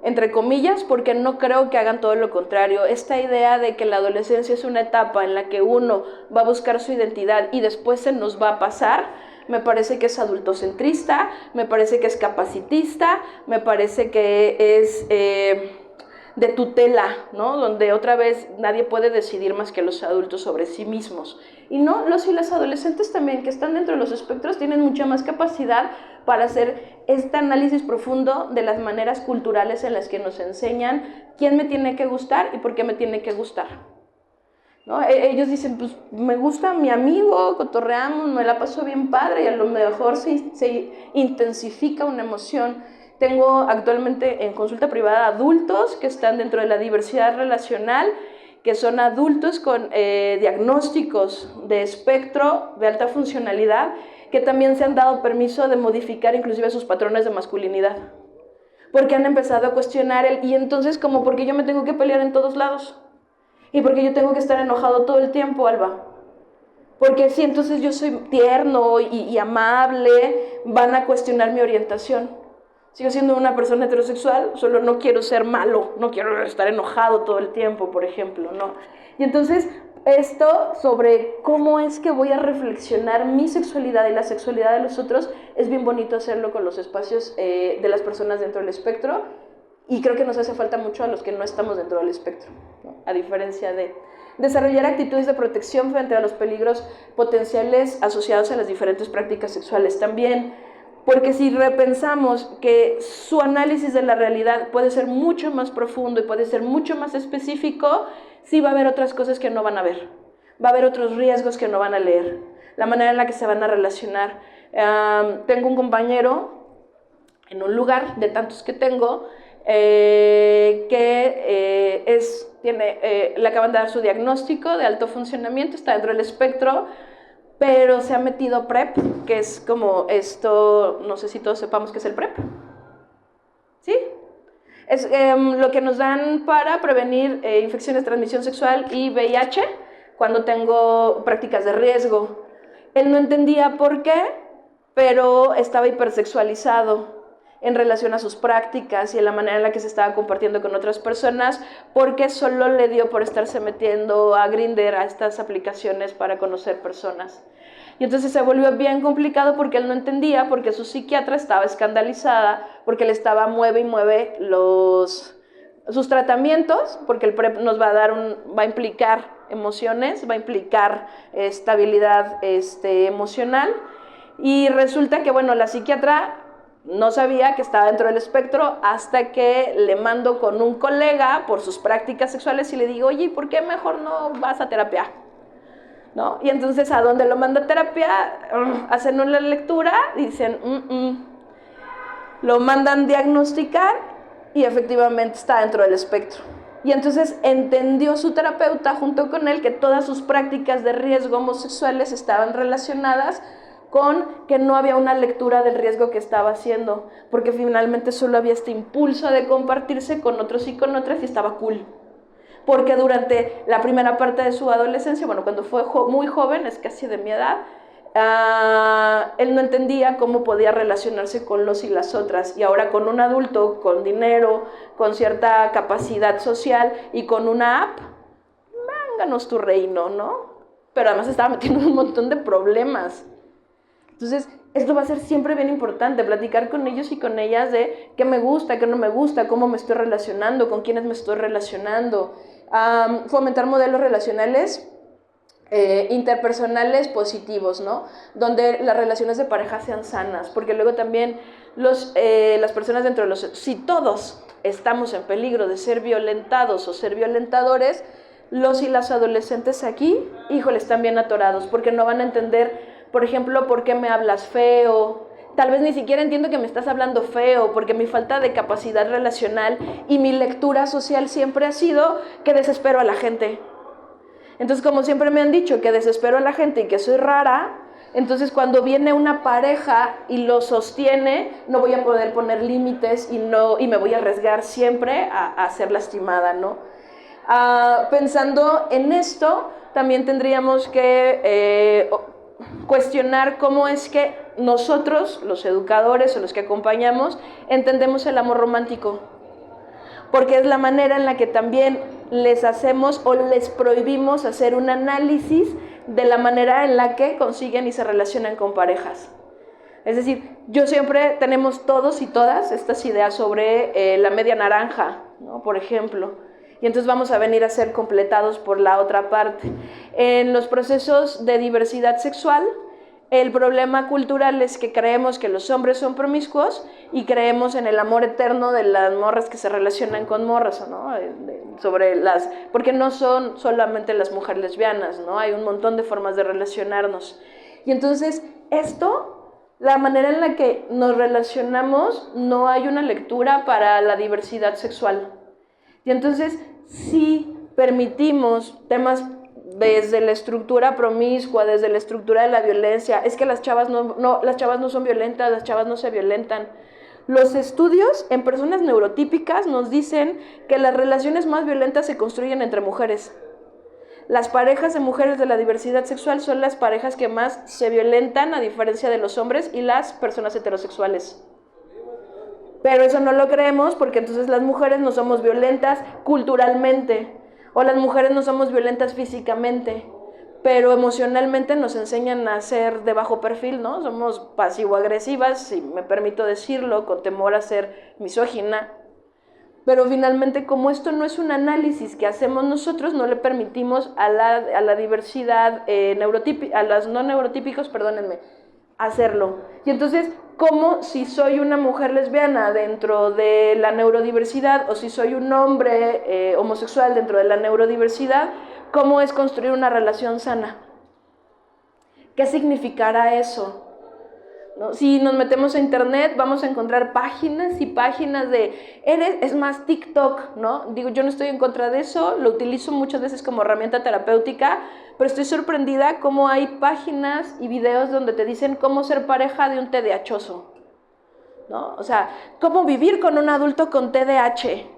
entre comillas, porque no creo que hagan todo lo contrario. Esta idea de que la adolescencia es una etapa en la que uno va a buscar su identidad y después se nos va a pasar, me parece que es adultocentrista, me parece que es capacitista, me parece que es de tutela, ¿no? Donde otra vez nadie puede decidir más que los adultos sobre sí mismos. Y no, los y las adolescentes también, que están dentro de los espectros, tienen mucha más capacidad para hacer este análisis profundo de las maneras culturales en las que nos enseñan quién me tiene que gustar y por qué me tiene que gustar, ¿no? Ellos dicen, pues me gusta mi amigo, cotorreamos, me la paso bien padre, y a lo mejor se intensifica una emoción. Tengo actualmente en consulta privada adultos que están dentro de la diversidad relacional, que son adultos con diagnósticos de espectro de alta funcionalidad, que también se han dado permiso de modificar inclusive sus patrones de masculinidad, porque han empezado a cuestionar y entonces como, ¿por qué yo me tengo que pelear en todos lados? ¿Y por qué yo tengo que estar enojado todo el tiempo, Alba? Porque si entonces yo soy tierno y amable, van a cuestionar mi orientación. Sigo siendo una persona heterosexual, solo no quiero ser malo, no quiero estar enojado todo el tiempo, por ejemplo, ¿no? Y entonces esto sobre cómo es que voy a reflexionar mi sexualidad y la sexualidad de los otros, es bien bonito hacerlo con los espacios de las personas dentro del espectro, y creo que nos hace falta mucho a los que no estamos dentro del espectro, ¿no? A diferencia de desarrollar actitudes de protección frente a los peligros potenciales asociados a las diferentes prácticas sexuales también. Porque si repensamos que su análisis de la realidad puede ser mucho más profundo y puede ser mucho más específico, sí va a haber otras cosas que no van a ver. Va a haber otros riesgos que no van a leer. La manera en la que se van a relacionar. Tengo un compañero en un lugar de tantos que tengo que le acaban de dar su diagnóstico de alto funcionamiento, está dentro del espectro, pero se ha metido PrEP, que es como esto, no sé si todos sepamos qué es el PrEP. ¿Sí? Es lo que nos dan para prevenir infecciones de transmisión sexual y VIH cuando tengo prácticas de riesgo. Él no entendía por qué, pero estaba hipersexualizado en relación a sus prácticas y en la manera en la que se estaba compartiendo con otras personas, porque solo le dio por estarse metiendo a Grindr, a estas aplicaciones para conocer personas. Y entonces se volvió bien complicado porque él no entendía, porque su psiquiatra estaba escandalizada, porque le estaba mueve y mueve sus tratamientos, porque el PrEP nos va a implicar emociones, va a implicar estabilidad emocional, y resulta que, bueno, la psiquiatra no sabía que estaba dentro del espectro hasta que le mando con un colega por sus prácticas sexuales y le digo, oye, ¿por qué mejor no vas a terapia? ¿No? Y entonces, ¿a dónde lo manda a terapia? Hacen una lectura, dicen, lo mandan diagnosticar y efectivamente está dentro del espectro. Y entonces entendió su terapeuta junto con él que todas sus prácticas de riesgo homosexuales estaban relacionadas con que no había una lectura del riesgo que estaba haciendo, porque finalmente solo había este impulso de compartirse con otros y con otras y estaba cool. Porque durante la primera parte de su adolescencia, bueno, cuando fue muy joven, es casi de mi edad, él no entendía cómo podía relacionarse con los y las otras, y ahora con un adulto, con dinero, con cierta capacidad social y con una app, mánganos tu reino, ¿no? Pero además estaba metiendo un montón de problemas. Entonces, esto va a ser siempre bien importante, platicar con ellos y con ellas de qué me gusta, qué no me gusta, cómo me estoy relacionando, con quiénes me estoy relacionando. Fomentar modelos relacionales interpersonales positivos, ¿no? Donde las relaciones de pareja sean sanas, porque luego también las personas dentro de si todos estamos en peligro de ser violentados o ser violentadores, los y las adolescentes aquí, híjole, están bien atorados, porque no van a entender, por ejemplo, ¿por qué me hablas feo? Tal vez ni siquiera entiendo que me estás hablando feo, porque mi falta de capacidad relacional y mi lectura social siempre ha sido que desespero a la gente. Entonces, como siempre me han dicho que desespero a la gente y que soy rara, entonces cuando viene una pareja y lo sostiene, no voy a poder poner límites y me voy a arriesgar siempre a ser lastimada, ¿no? Pensando en esto, también tendríamos que cuestionar cómo es que nosotros, los educadores o los que acompañamos, entendemos el amor romántico, porque es la manera en la que también les hacemos o les prohibimos hacer un análisis de la manera en la que consiguen y se relacionan con parejas. Es decir, yo siempre tenemos todos y todas estas ideas sobre la media naranja, ¿no? Por ejemplo. Y entonces vamos a venir a ser completados por la otra parte. En los procesos de diversidad sexual, el problema cultural es que creemos que los hombres son promiscuos y creemos en el amor eterno de las morras que se relacionan con morras, ¿no? Porque no son solamente las mujeres lesbianas, ¿no? Hay un montón de formas de relacionarnos. Y entonces la manera en la que nos relacionamos, no hay una lectura para la diversidad sexual. Y entonces, si permitimos temas desde la estructura promiscua, desde la estructura de la violencia, es que las chavas no son violentas, las chavas no se violentan. Los estudios en personas neurotípicas nos dicen que las relaciones más violentas se construyen entre mujeres. Las parejas de mujeres de la diversidad sexual son las parejas que más se violentan, a diferencia de los hombres y las personas heterosexuales. Pero eso no lo creemos porque entonces las mujeres no somos violentas culturalmente, o las mujeres no somos violentas físicamente, pero emocionalmente nos enseñan a ser de bajo perfil, ¿no? Somos pasivo-agresivas, si me permito decirlo, con temor a ser misógina. Pero finalmente, como esto no es un análisis que hacemos nosotros, no le permitimos a la diversidad, a los no neurotípicos, perdónenme, hacerlo. Y entonces, ¿cómo si soy una mujer lesbiana dentro de la neurodiversidad o si soy un hombre homosexual dentro de la neurodiversidad, cómo es construir una relación sana? ¿Qué significará eso? ¿No? Si nos metemos a internet vamos a encontrar páginas y páginas es más TikTok, ¿no? Digo, yo no estoy en contra de eso, lo utilizo muchas veces como herramienta terapéutica, pero estoy sorprendida cómo hay páginas y videos donde te dicen cómo ser pareja de un TDAHoso, ¿no? O sea, cómo vivir con un adulto con TDAH.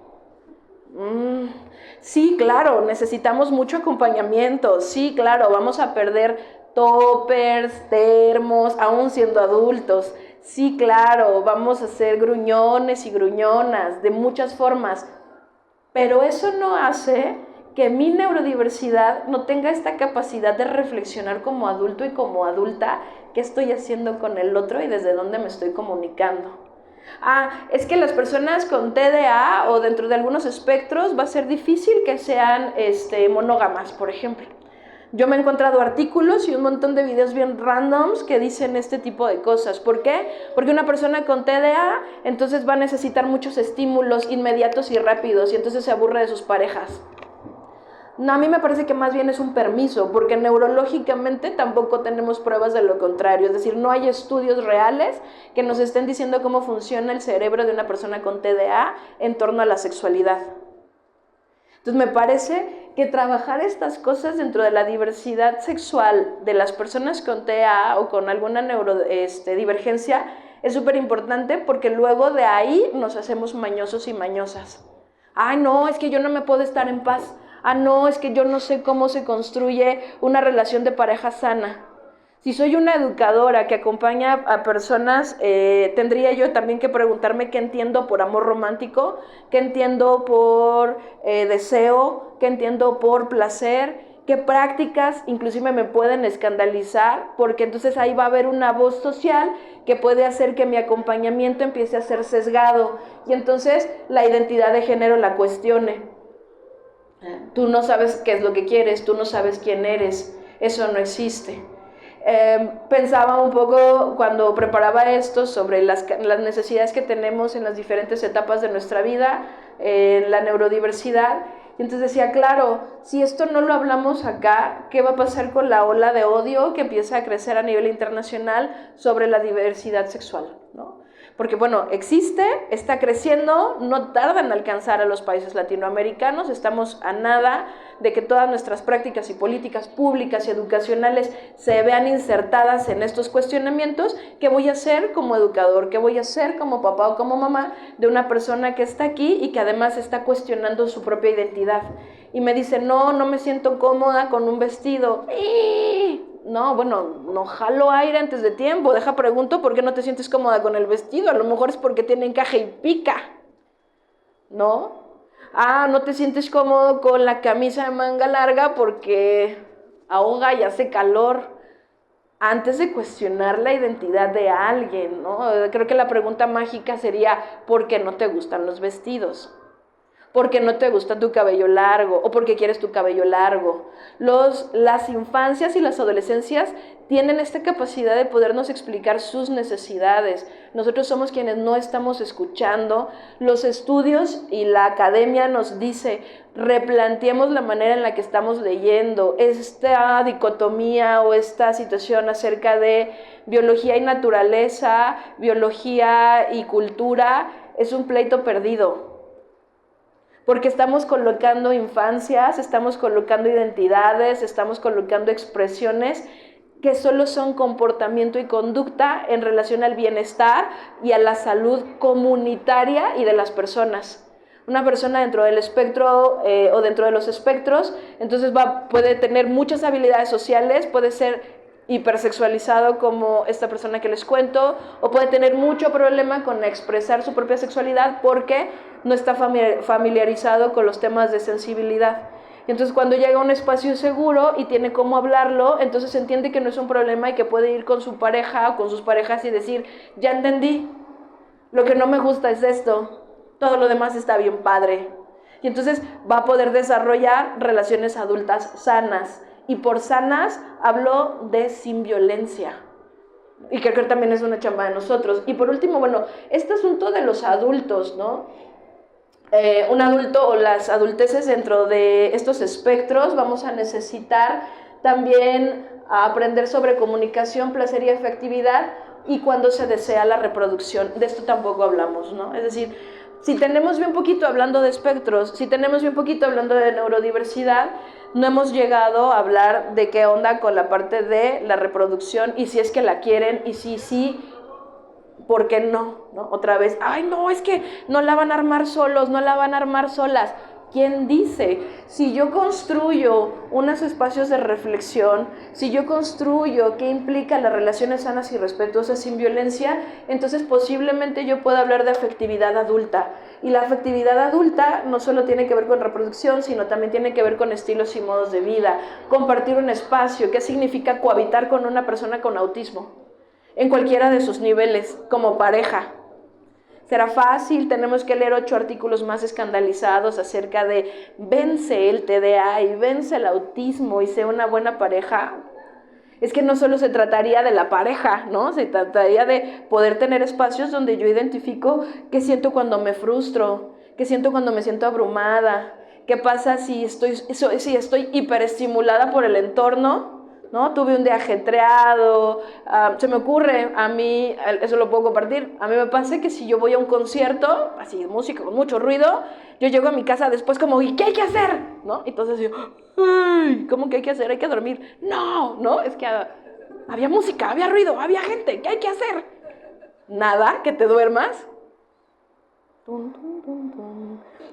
Sí, claro, necesitamos mucho acompañamiento, sí, claro, vamos a perder toppers, termos, aún siendo adultos. Sí, claro, vamos a ser gruñones y gruñonas de muchas formas, pero eso no hace que mi neurodiversidad no tenga esta capacidad de reflexionar como adulto y como adulta qué estoy haciendo con el otro y desde dónde me estoy comunicando. Es que las personas con TDA o dentro de algunos espectros va a ser difícil que sean monógamas, por ejemplo. Yo me he encontrado artículos y un montón de videos bien randoms que dicen este tipo de cosas. ¿Por qué? Porque una persona con TDA entonces va a necesitar muchos estímulos inmediatos y rápidos y entonces se aburre de sus parejas. No, a mí me parece que más bien es un permiso, porque neurológicamente tampoco tenemos pruebas de lo contrario. Es decir, no hay estudios reales que nos estén diciendo cómo funciona el cerebro de una persona con TDA en torno a la sexualidad. Entonces me parece que trabajar estas cosas dentro de la diversidad sexual de las personas con TDA o con alguna neurodivergencia es súper importante, porque luego de ahí nos hacemos mañosos y mañosas. No, es que yo no me puedo estar en paz. No, es que yo no sé cómo se construye una relación de pareja sana. Si soy una educadora que acompaña a personas, tendría yo también que preguntarme qué entiendo por amor romántico, qué entiendo por deseo, qué entiendo por placer, qué prácticas inclusive me pueden escandalizar, porque entonces ahí va a haber una voz social que puede hacer que mi acompañamiento empiece a ser sesgado y entonces la identidad de género la cuestione. Tú no sabes qué es lo que quieres, tú no sabes quién eres, eso no existe. Pensaba un poco cuando preparaba esto sobre las necesidades que tenemos en las diferentes etapas de nuestra vida, en la neurodiversidad, y entonces decía, claro, si esto no lo hablamos acá, ¿qué va a pasar con la ola de odio que empieza a crecer a nivel internacional sobre la diversidad sexual, ¿no? Porque bueno, existe, está creciendo, no tarda en alcanzar a los países latinoamericanos, estamos a nada de que todas nuestras prácticas y políticas públicas y educacionales se vean insertadas en estos cuestionamientos. ¿Qué voy a hacer como educador? ¿Qué voy a hacer como papá o como mamá de una persona que está aquí y que además está cuestionando su propia identidad? Y me dice, no me siento cómoda con un vestido. No, bueno, no jalo aire antes de tiempo. Pregunto por qué no te sientes cómoda con el vestido. A lo mejor es porque tiene encaje y pica, ¿no? No te sientes cómodo con la camisa de manga larga porque ahoga y hace calor. antes de cuestionar la identidad de alguien, ¿no? Creo que la pregunta mágica sería, ¿por qué no te gustan los vestidos? ¿Por qué no te gusta tu cabello largo? ¿O por qué quieres tu cabello largo? Las infancias y las adolescencias tienen esta capacidad de podernos explicar sus necesidades. Nosotros somos quienes no estamos escuchando. Los estudios y la academia nos dice, replanteemos la manera en la que estamos leyendo. Esta dicotomía o esta situación acerca de biología y naturaleza, biología y cultura, es un pleito perdido. Porque estamos colocando infancias, estamos colocando identidades, estamos colocando expresiones que solo son comportamiento y conducta en relación al bienestar y a la salud comunitaria y de las personas. Una persona dentro del espectro o dentro de los espectros, entonces puede tener muchas habilidades sociales, puede ser hipersexualizado como esta persona que les cuento, o puede tener mucho problema con expresar su propia sexualidad porque no está familiarizado con los temas de sensibilidad. Y entonces cuando llega a un espacio seguro y tiene cómo hablarlo, entonces entiende que no es un problema y que puede ir con su pareja o con sus parejas y decir, ya entendí, lo que no me gusta es esto, todo lo demás está bien padre. Y entonces va a poder desarrollar relaciones adultas sanas. Y por sanas hablo de sin violencia. Y creo que también es una chamba de nosotros. Y por último, bueno, este asunto de los adultos, ¿no? Un adulto o las adulteces dentro de estos espectros, vamos a necesitar también aprender sobre comunicación, placer y afectividad y cuando se desea la reproducción. De esto tampoco hablamos, ¿no? Es decir, si tenemos bien poquito hablando de espectros, si tenemos bien poquito hablando de neurodiversidad, no hemos llegado a hablar de qué onda con la parte de la reproducción y si es que la quieren y si sí, ¿por qué no? ¿No? Otra vez, ay no, es que no la van a armar solos, no la van a armar solas. ¿Quién dice? Si yo construyo unos espacios de reflexión, si yo construyo qué implica las relaciones sanas y respetuosas sin violencia, entonces posiblemente yo pueda hablar de afectividad adulta. Y la afectividad adulta no solo tiene que ver con reproducción, sino también tiene que ver con estilos y modos de vida, compartir un espacio, qué significa cohabitar con una persona con autismo, en cualquiera de sus niveles, como pareja. ¿Será fácil? Tenemos que leer 8 artículos más escandalizados acerca de vence el TDA y vence el autismo y sea una buena pareja. Es que no solo se trataría de la pareja, ¿no? Se trataría de poder tener espacios donde yo identifico qué siento cuando me frustro, qué siento cuando me siento abrumada, qué pasa si estoy hiperestimulada por el entorno, ¿no? Tuve un día ajetreado, se me ocurre, a mí, eso lo puedo compartir, a mí me pasa que si yo voy a un concierto, así de música con mucho ruido, yo llego a mi casa después como, ¿y qué hay que hacer? ¿No? Entonces yo, ay, ¿cómo que hay que hacer? Hay que dormir. No, es que había música, había ruido, había gente, ¿qué hay que hacer? Nada, que te duermas.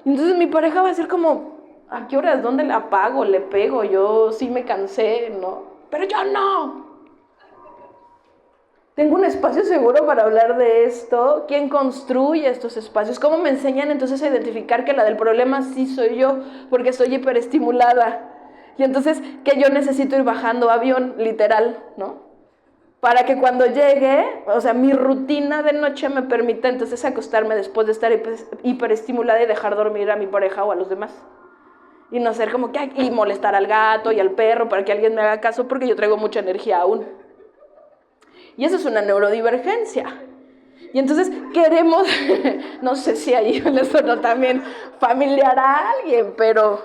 Entonces mi pareja va a ser como, ¿a qué horas? ¿Dónde la apago? ¿Le pego? Yo sí me cansé, ¿no? Pero yo no. Tengo un espacio seguro para hablar de esto. ¿Quién construye estos espacios? ¿Cómo me enseñan entonces a identificar que la del problema sí soy yo? Porque estoy hiperestimulada. Y entonces que yo necesito ir bajando avión, literal, ¿no? Para que cuando llegue, o sea, mi rutina de noche me permita entonces acostarme después de estar hiperestimulada y dejar dormir a mi pareja o a los demás. Y no ser como que y molestar al gato y al perro para que alguien me haga caso porque yo traigo mucha energía aún. Y eso es una neurodivergencia. Y entonces queremos, no sé si ahí le sonó también familiar a alguien, pero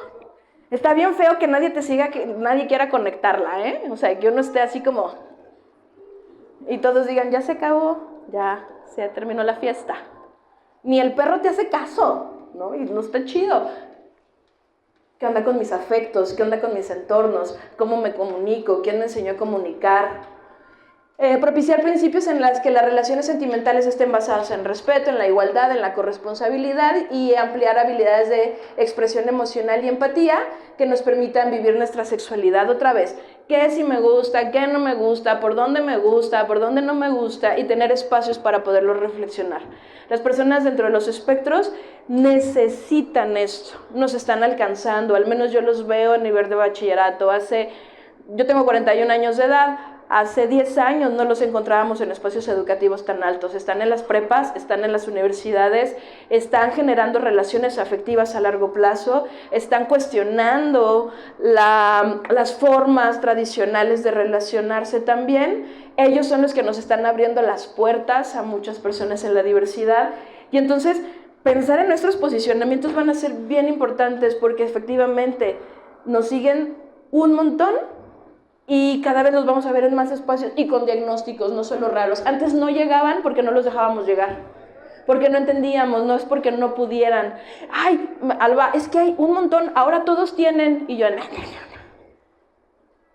está bien feo que nadie te siga, que nadie quiera conectarla, ¿eh? O sea, que uno esté así como, y todos digan, ya se acabó, ya se terminó la fiesta. Ni el perro te hace caso, ¿no? Y no está chido. ¿Qué onda con mis afectos? ¿Qué onda con mis entornos? ¿Cómo me comunico? ¿Quién me enseñó a comunicar? Propiciar principios en las que las relaciones sentimentales estén basadas en respeto, en la igualdad, en la corresponsabilidad y ampliar habilidades de expresión emocional y empatía que nos permitan vivir nuestra sexualidad otra vez. ¿Qué sí me gusta? ¿Qué no me gusta? ¿Por dónde me gusta? ¿Por dónde no me gusta? Y tener espacios para poderlo reflexionar. Las personas dentro de los espectros necesitan esto, nos están alcanzando, al menos yo los veo a nivel de bachillerato. Yo tengo 41 años de edad. Hace 10 años no los encontrábamos en espacios educativos tan altos. Están en las prepas, están en las universidades, están generando relaciones afectivas a largo plazo, están cuestionando las formas tradicionales de relacionarse también. Ellos son los que nos están abriendo las puertas a muchas personas en la diversidad. Y entonces, pensar en nuestros posicionamientos van a ser bien importantes porque efectivamente nos siguen un montón y cada vez los vamos a ver en más espacios y con diagnósticos, no solo raros. Antes no llegaban porque no los dejábamos llegar, porque no entendíamos, no es porque no pudieran. Ay, Alba, es que hay un montón, ahora todos tienen, y yo, no.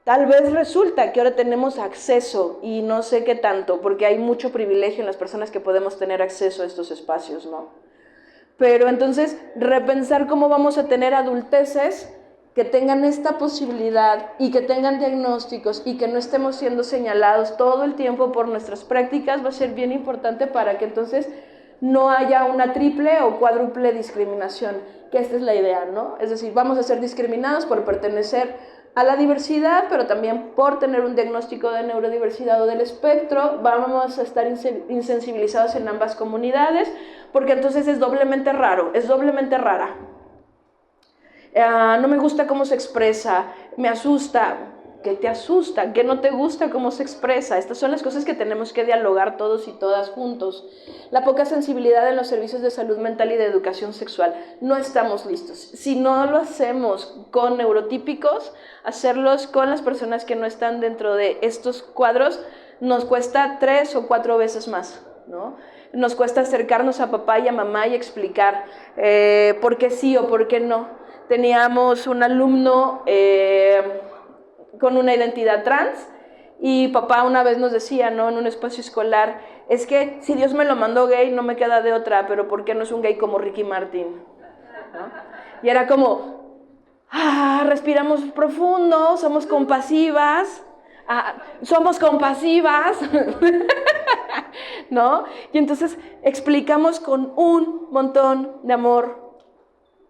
Tal vez resulta que ahora tenemos acceso y no sé qué tanto, porque hay mucho privilegio en las personas que podemos tener acceso a estos espacios, ¿no? Pero entonces, repensar cómo vamos a tener adulteces que tengan esta posibilidad y que tengan diagnósticos y que no estemos siendo señalados todo el tiempo por nuestras prácticas va a ser bien importante para que entonces no haya una triple o cuádruple discriminación, que esta es la idea, ¿no? Es decir, vamos a ser discriminados por pertenecer a la diversidad, pero también por tener un diagnóstico de neurodiversidad o del espectro, vamos a estar insensibilizados en ambas comunidades, porque entonces es doblemente raro, es doblemente rara. No me gusta cómo se expresa, me asusta. ¿Qué te asusta? ¿Qué no te gusta cómo se expresa? Estas son las cosas que tenemos que dialogar todos y todas juntos. La poca sensibilidad en los servicios de salud mental y de educación sexual. No estamos listos. Si no lo hacemos con neurotípicos, hacerlos con las personas que no están dentro de estos cuadros nos cuesta 3 o 4 veces más, ¿no? Nos cuesta acercarnos a papá y a mamá y explicar por qué sí o por qué no. Teníamos un alumno con una identidad trans y papá una vez nos decía, ¿no?, en un espacio escolar, es que si Dios me lo mandó gay no me queda de otra, pero ¿por qué no es un gay como Ricky Martin? ¿No? Y era como, respiramos profundo, somos compasivas, ¿no? Y entonces explicamos con un montón de amor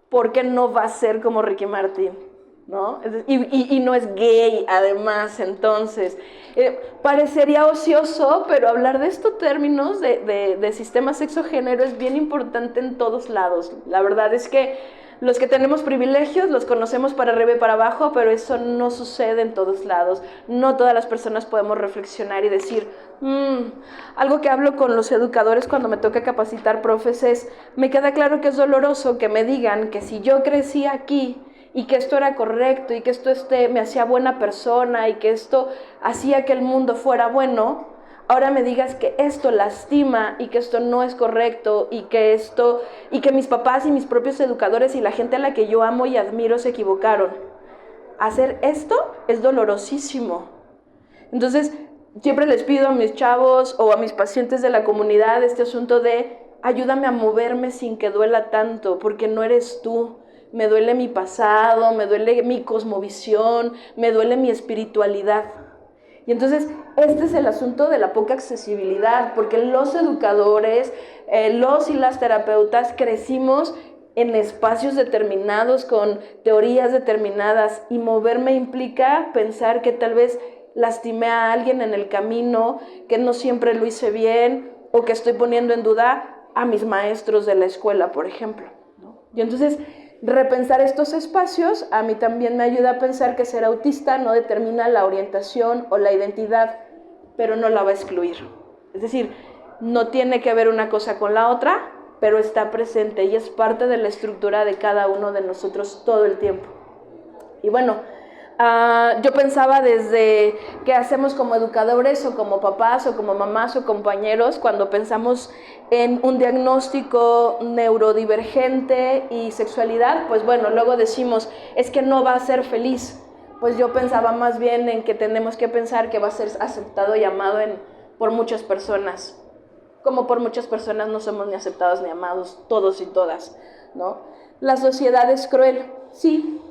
por qué no va a ser como Ricky Martin, ¿no? Y no es gay, además, entonces. Parecería ocioso, pero hablar de estos términos de sistema sexo-género es bien importante en todos lados. La verdad es que los que tenemos privilegios los conocemos para arriba y para abajo, pero eso no sucede en todos lados. No todas las personas podemos reflexionar y decir, algo que hablo con los educadores cuando me toca capacitar profes es, me queda claro que es doloroso que me digan que si yo crecí aquí y que esto era correcto y que esto me hacía buena persona y que esto hacía que el mundo fuera bueno, ahora me digas que esto lastima y que esto no es correcto y que mis papás y mis propios educadores y la gente a la que yo amo y admiro se equivocaron. Hacer esto es dolorosísimo. Entonces, siempre les pido a mis chavos o a mis pacientes de la comunidad este asunto de ayúdame a moverme sin que duela tanto, porque no eres tú. Me duele mi pasado, me duele mi cosmovisión, me duele mi espiritualidad. Y entonces, este es el asunto de la poca accesibilidad, porque los educadores, los y las terapeutas crecimos en espacios determinados, con teorías determinadas, y moverme implica pensar que tal vez lastimé a alguien en el camino, que no siempre lo hice bien, o que estoy poniendo en duda a mis maestros de la escuela, por ejemplo, ¿no? Y entonces, repensar estos espacios a mí también me ayuda a pensar que ser autista no determina la orientación o la identidad, pero no la va a excluir. Es decir, no tiene que ver una cosa con la otra, pero está presente y es parte de la estructura de cada uno de nosotros todo el tiempo. Y bueno, yo pensaba desde qué hacemos como educadores o como papás o como mamás o compañeros cuando pensamos en un diagnóstico neurodivergente y sexualidad, pues bueno, luego decimos, es que no va a ser feliz. Pues yo pensaba más bien en que tenemos que pensar que va a ser aceptado y amado por muchas personas, como por muchas personas no somos ni aceptados ni amados, todos y todas, ¿no? La sociedad es cruel, sí,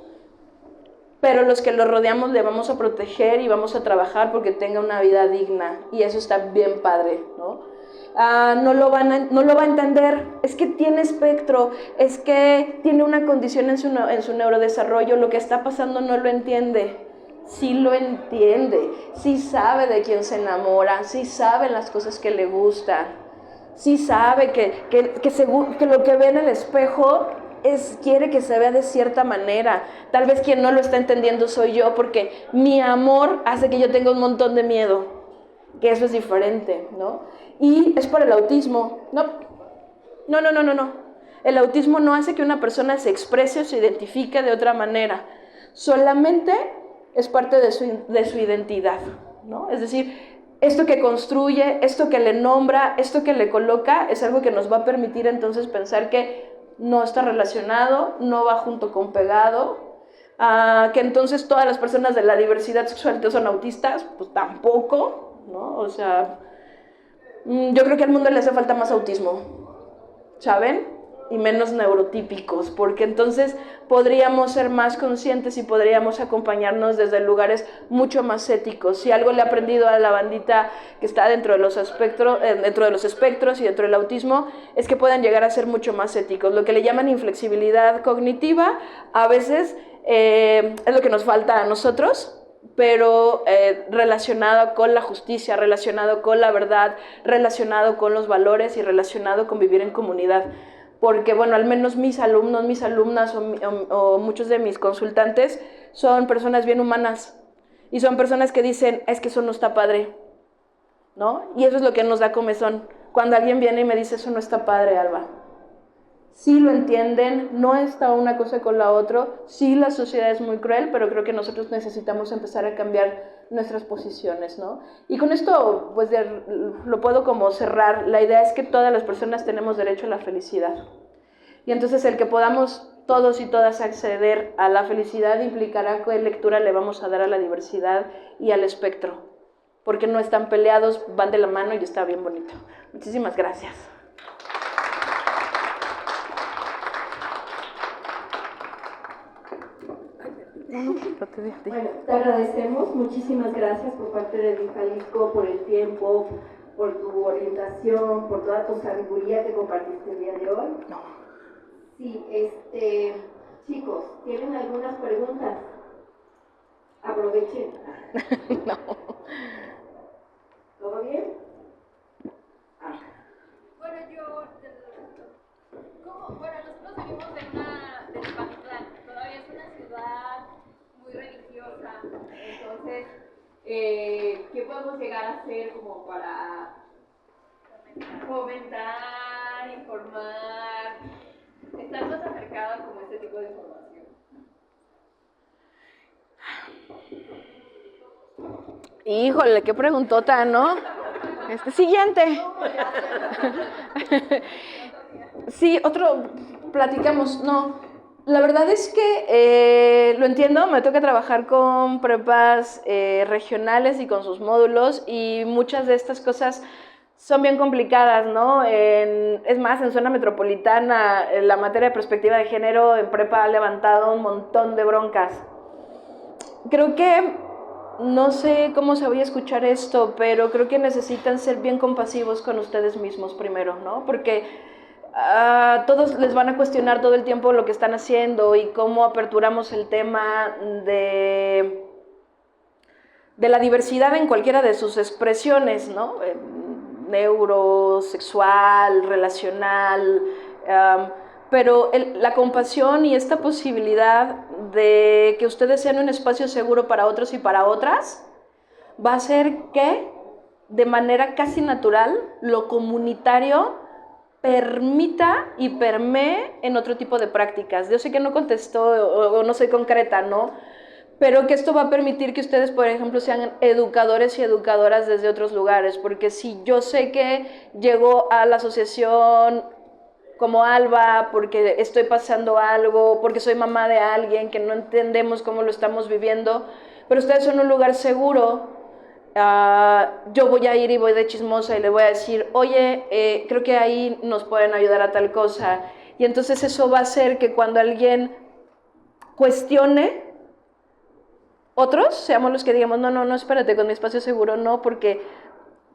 pero los que lo rodeamos le vamos a proteger y vamos a trabajar porque tenga una vida digna, y eso está bien padre, ¿no? No lo va a entender, es que tiene espectro, es que tiene una condición en su neurodesarrollo, lo que está pasando no lo entiende. sí lo entiende, sí sabe de quién se enamora, sí sabe las cosas que le gustan, sí sabe que lo que ve en el espejo quiere que se vea de cierta manera. Tal vez quien no lo está entendiendo soy yo, porque mi amor hace que yo tenga un montón de miedo, que eso es diferente, ¿no? Y es por el autismo. No. El autismo no hace que una persona se exprese o se identifique de otra manera. Solamente es parte de su identidad, ¿no? Es decir, esto que construye, esto que le nombra, esto que le coloca, es algo que nos va a permitir entonces pensar que no está relacionado, no va junto con pegado, que entonces todas las personas de la diversidad sexual son autistas, pues tampoco, ¿no? O sea, yo creo que al mundo le hace falta más autismo, ¿saben? Y menos neurotípicos, porque entonces podríamos ser más conscientes y podríamos acompañarnos desde lugares mucho más éticos. Si algo le he aprendido a la bandita que está dentro de los espectros y dentro del autismo, es que pueden llegar a ser mucho más éticos. Lo que le llaman inflexibilidad cognitiva, a veces es lo que nos falta a nosotros, pero relacionado con la justicia, relacionado con la verdad, relacionado con los valores y relacionado con vivir en comunidad. Porque, bueno, al menos mis alumnos, mis alumnas o muchos de mis consultantes son personas bien humanas y son personas que dicen, es que eso no está padre, ¿no? Y eso es lo que nos da comezón, cuando alguien viene y me dice, eso no está padre, Alba. Sí lo entienden, no está una cosa con la otra, sí la sociedad es muy cruel, pero creo que nosotros necesitamos empezar a cambiar nuestras posiciones, ¿no? Y con esto, pues lo puedo como cerrar. La idea es que todas las personas tenemos derecho a la felicidad. Y entonces el que podamos todos y todas acceder a la felicidad implicará qué lectura le vamos a dar a la diversidad y al espectro, porque no están peleados, van de la mano y está bien bonito. Muchísimas gracias. Bueno, te agradecemos, muchísimas gracias por parte de DIF Jalisco, por el tiempo, por tu orientación, por toda tu sabiduría que compartiste el día de hoy. Sí, chicos, ¿tienen algunas preguntas? Aprovechen. No. ¿Todo bien? Bueno, nosotros venimos de Tepatitlán, todavía es una ciudad muy religiosa, entonces, ¿qué podemos llegar a hacer como para fomentar, informar, estar más acercados como a este tipo de información? Híjole, qué preguntota, ¿no? Siguiente. Sí, platicamos, no. La verdad es que lo entiendo, me toca trabajar con prepas regionales y con sus módulos, y muchas de estas cosas son bien complicadas, ¿no? Es más, en zona metropolitana, la materia de perspectiva de género en prepa ha levantado un montón de broncas. Creo que, no sé cómo se voy a escuchar esto, pero creo que necesitan ser bien compasivos con ustedes mismos primero, ¿no? Porque todos les van a cuestionar todo el tiempo lo que están haciendo y cómo aperturamos el tema de la diversidad en cualquiera de sus expresiones, ¿no? Neurosexual, relacional, pero la compasión y esta posibilidad de que ustedes sean un espacio seguro para otros y para otras va a hacer que de manera casi natural lo comunitario permita y permee en otro tipo de prácticas. Yo sé que no contestó o no soy concreta, ¿no? Pero que esto va a permitir que ustedes, por ejemplo, sean educadores y educadoras desde otros lugares, porque si yo sé que llego a la asociación como Alba porque estoy pasando algo, porque soy mamá de alguien que no entendemos cómo lo estamos viviendo, pero ustedes son un lugar seguro, yo voy a ir y voy de chismosa y le voy a decir, oye, creo que ahí nos pueden ayudar a tal cosa, y entonces eso va a hacer que cuando alguien cuestione, otros seamos los que digamos, no, espérate, con mi espacio seguro no, porque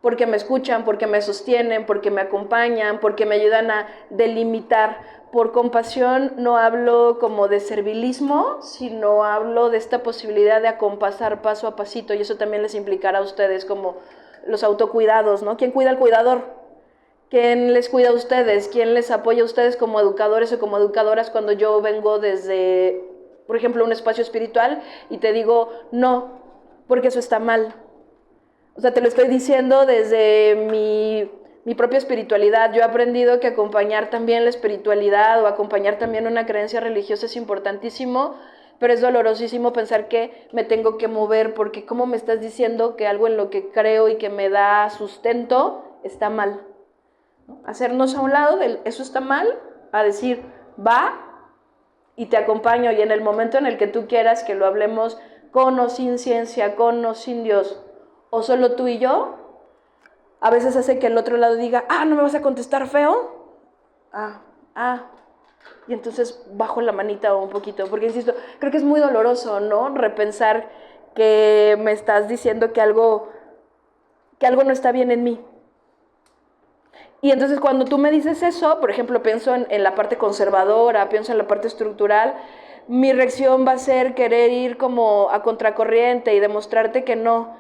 porque me escuchan, porque me sostienen, porque me acompañan, porque me ayudan a delimitar. Por compasión no hablo como de servilismo, sino hablo de esta posibilidad de acompasar paso a pasito, y eso también les implicará a ustedes como los autocuidados, ¿no? ¿Quién cuida al cuidador? ¿Quién les cuida a ustedes? ¿Quién les apoya a ustedes como educadores o como educadoras cuando yo vengo desde, por ejemplo, un espacio espiritual y te digo, no, porque eso está mal? O sea, te lo estoy diciendo desde mi propia espiritualidad. Yo he aprendido que acompañar también la espiritualidad o acompañar también una creencia religiosa es importantísimo, pero es dolorosísimo pensar que me tengo que mover, porque ¿cómo me estás diciendo que algo en lo que creo y que me da sustento está mal? Hacernos a un lado del eso está mal, a decir, va y te acompaño, y en el momento en el que tú quieras que lo hablemos con o sin ciencia, con o sin Dios, o solo tú y yo, a veces hace que el otro lado diga, ¿no me vas a contestar feo? Y entonces bajo la manita un poquito, porque insisto, creo que es muy doloroso, ¿no? Repensar que me estás diciendo que algo no está bien en mí. Y entonces cuando tú me dices eso, por ejemplo, pienso en la parte conservadora, pienso en la parte estructural, mi reacción va a ser querer ir como a contracorriente y demostrarte que no,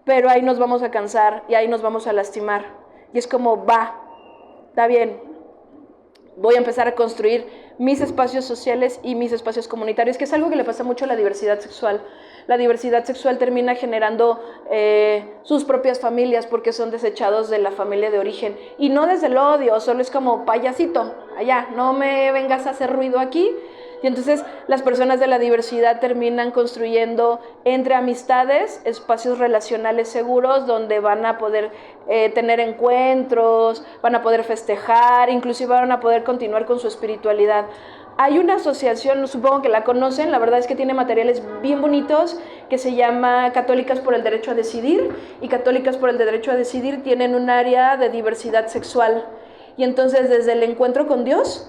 pero ahí nos vamos a cansar y ahí nos vamos a lastimar. Y es como, está bien, voy a empezar a construir mis espacios sociales y mis espacios comunitarios, que es algo que le pasa mucho a la diversidad sexual. La diversidad sexual termina generando sus propias familias porque son desechados de la familia de origen. Y no desde el odio, solo es como payasito, allá, no me vengas a hacer ruido aquí. Y entonces las personas de la diversidad terminan construyendo entre amistades espacios relacionales seguros donde van a poder tener encuentros, van a poder festejar, inclusive van a poder continuar con su espiritualidad. Hay una asociación, supongo que la conocen, la verdad es que tiene materiales bien bonitos, que se llama Católicas por el Derecho a Decidir, y Católicas por el Derecho a Decidir tienen un área de diversidad sexual. Y entonces desde el encuentro con Dios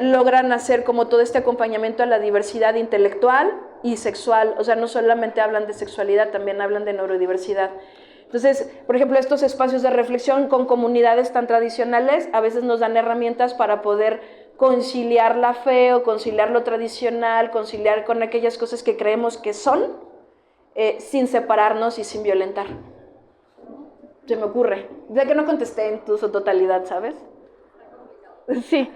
logran hacer como todo este acompañamiento a la diversidad intelectual y sexual. O sea, no solamente hablan de sexualidad, también hablan de neurodiversidad. Entonces, por ejemplo, estos espacios de reflexión con comunidades tan tradicionales a veces nos dan herramientas para poder conciliar la fe o conciliar lo tradicional, conciliar con aquellas cosas que creemos que son, sin separarnos y sin violentar. Se me ocurre. Ya que no contesté en tu totalidad, ¿sabes? Sí.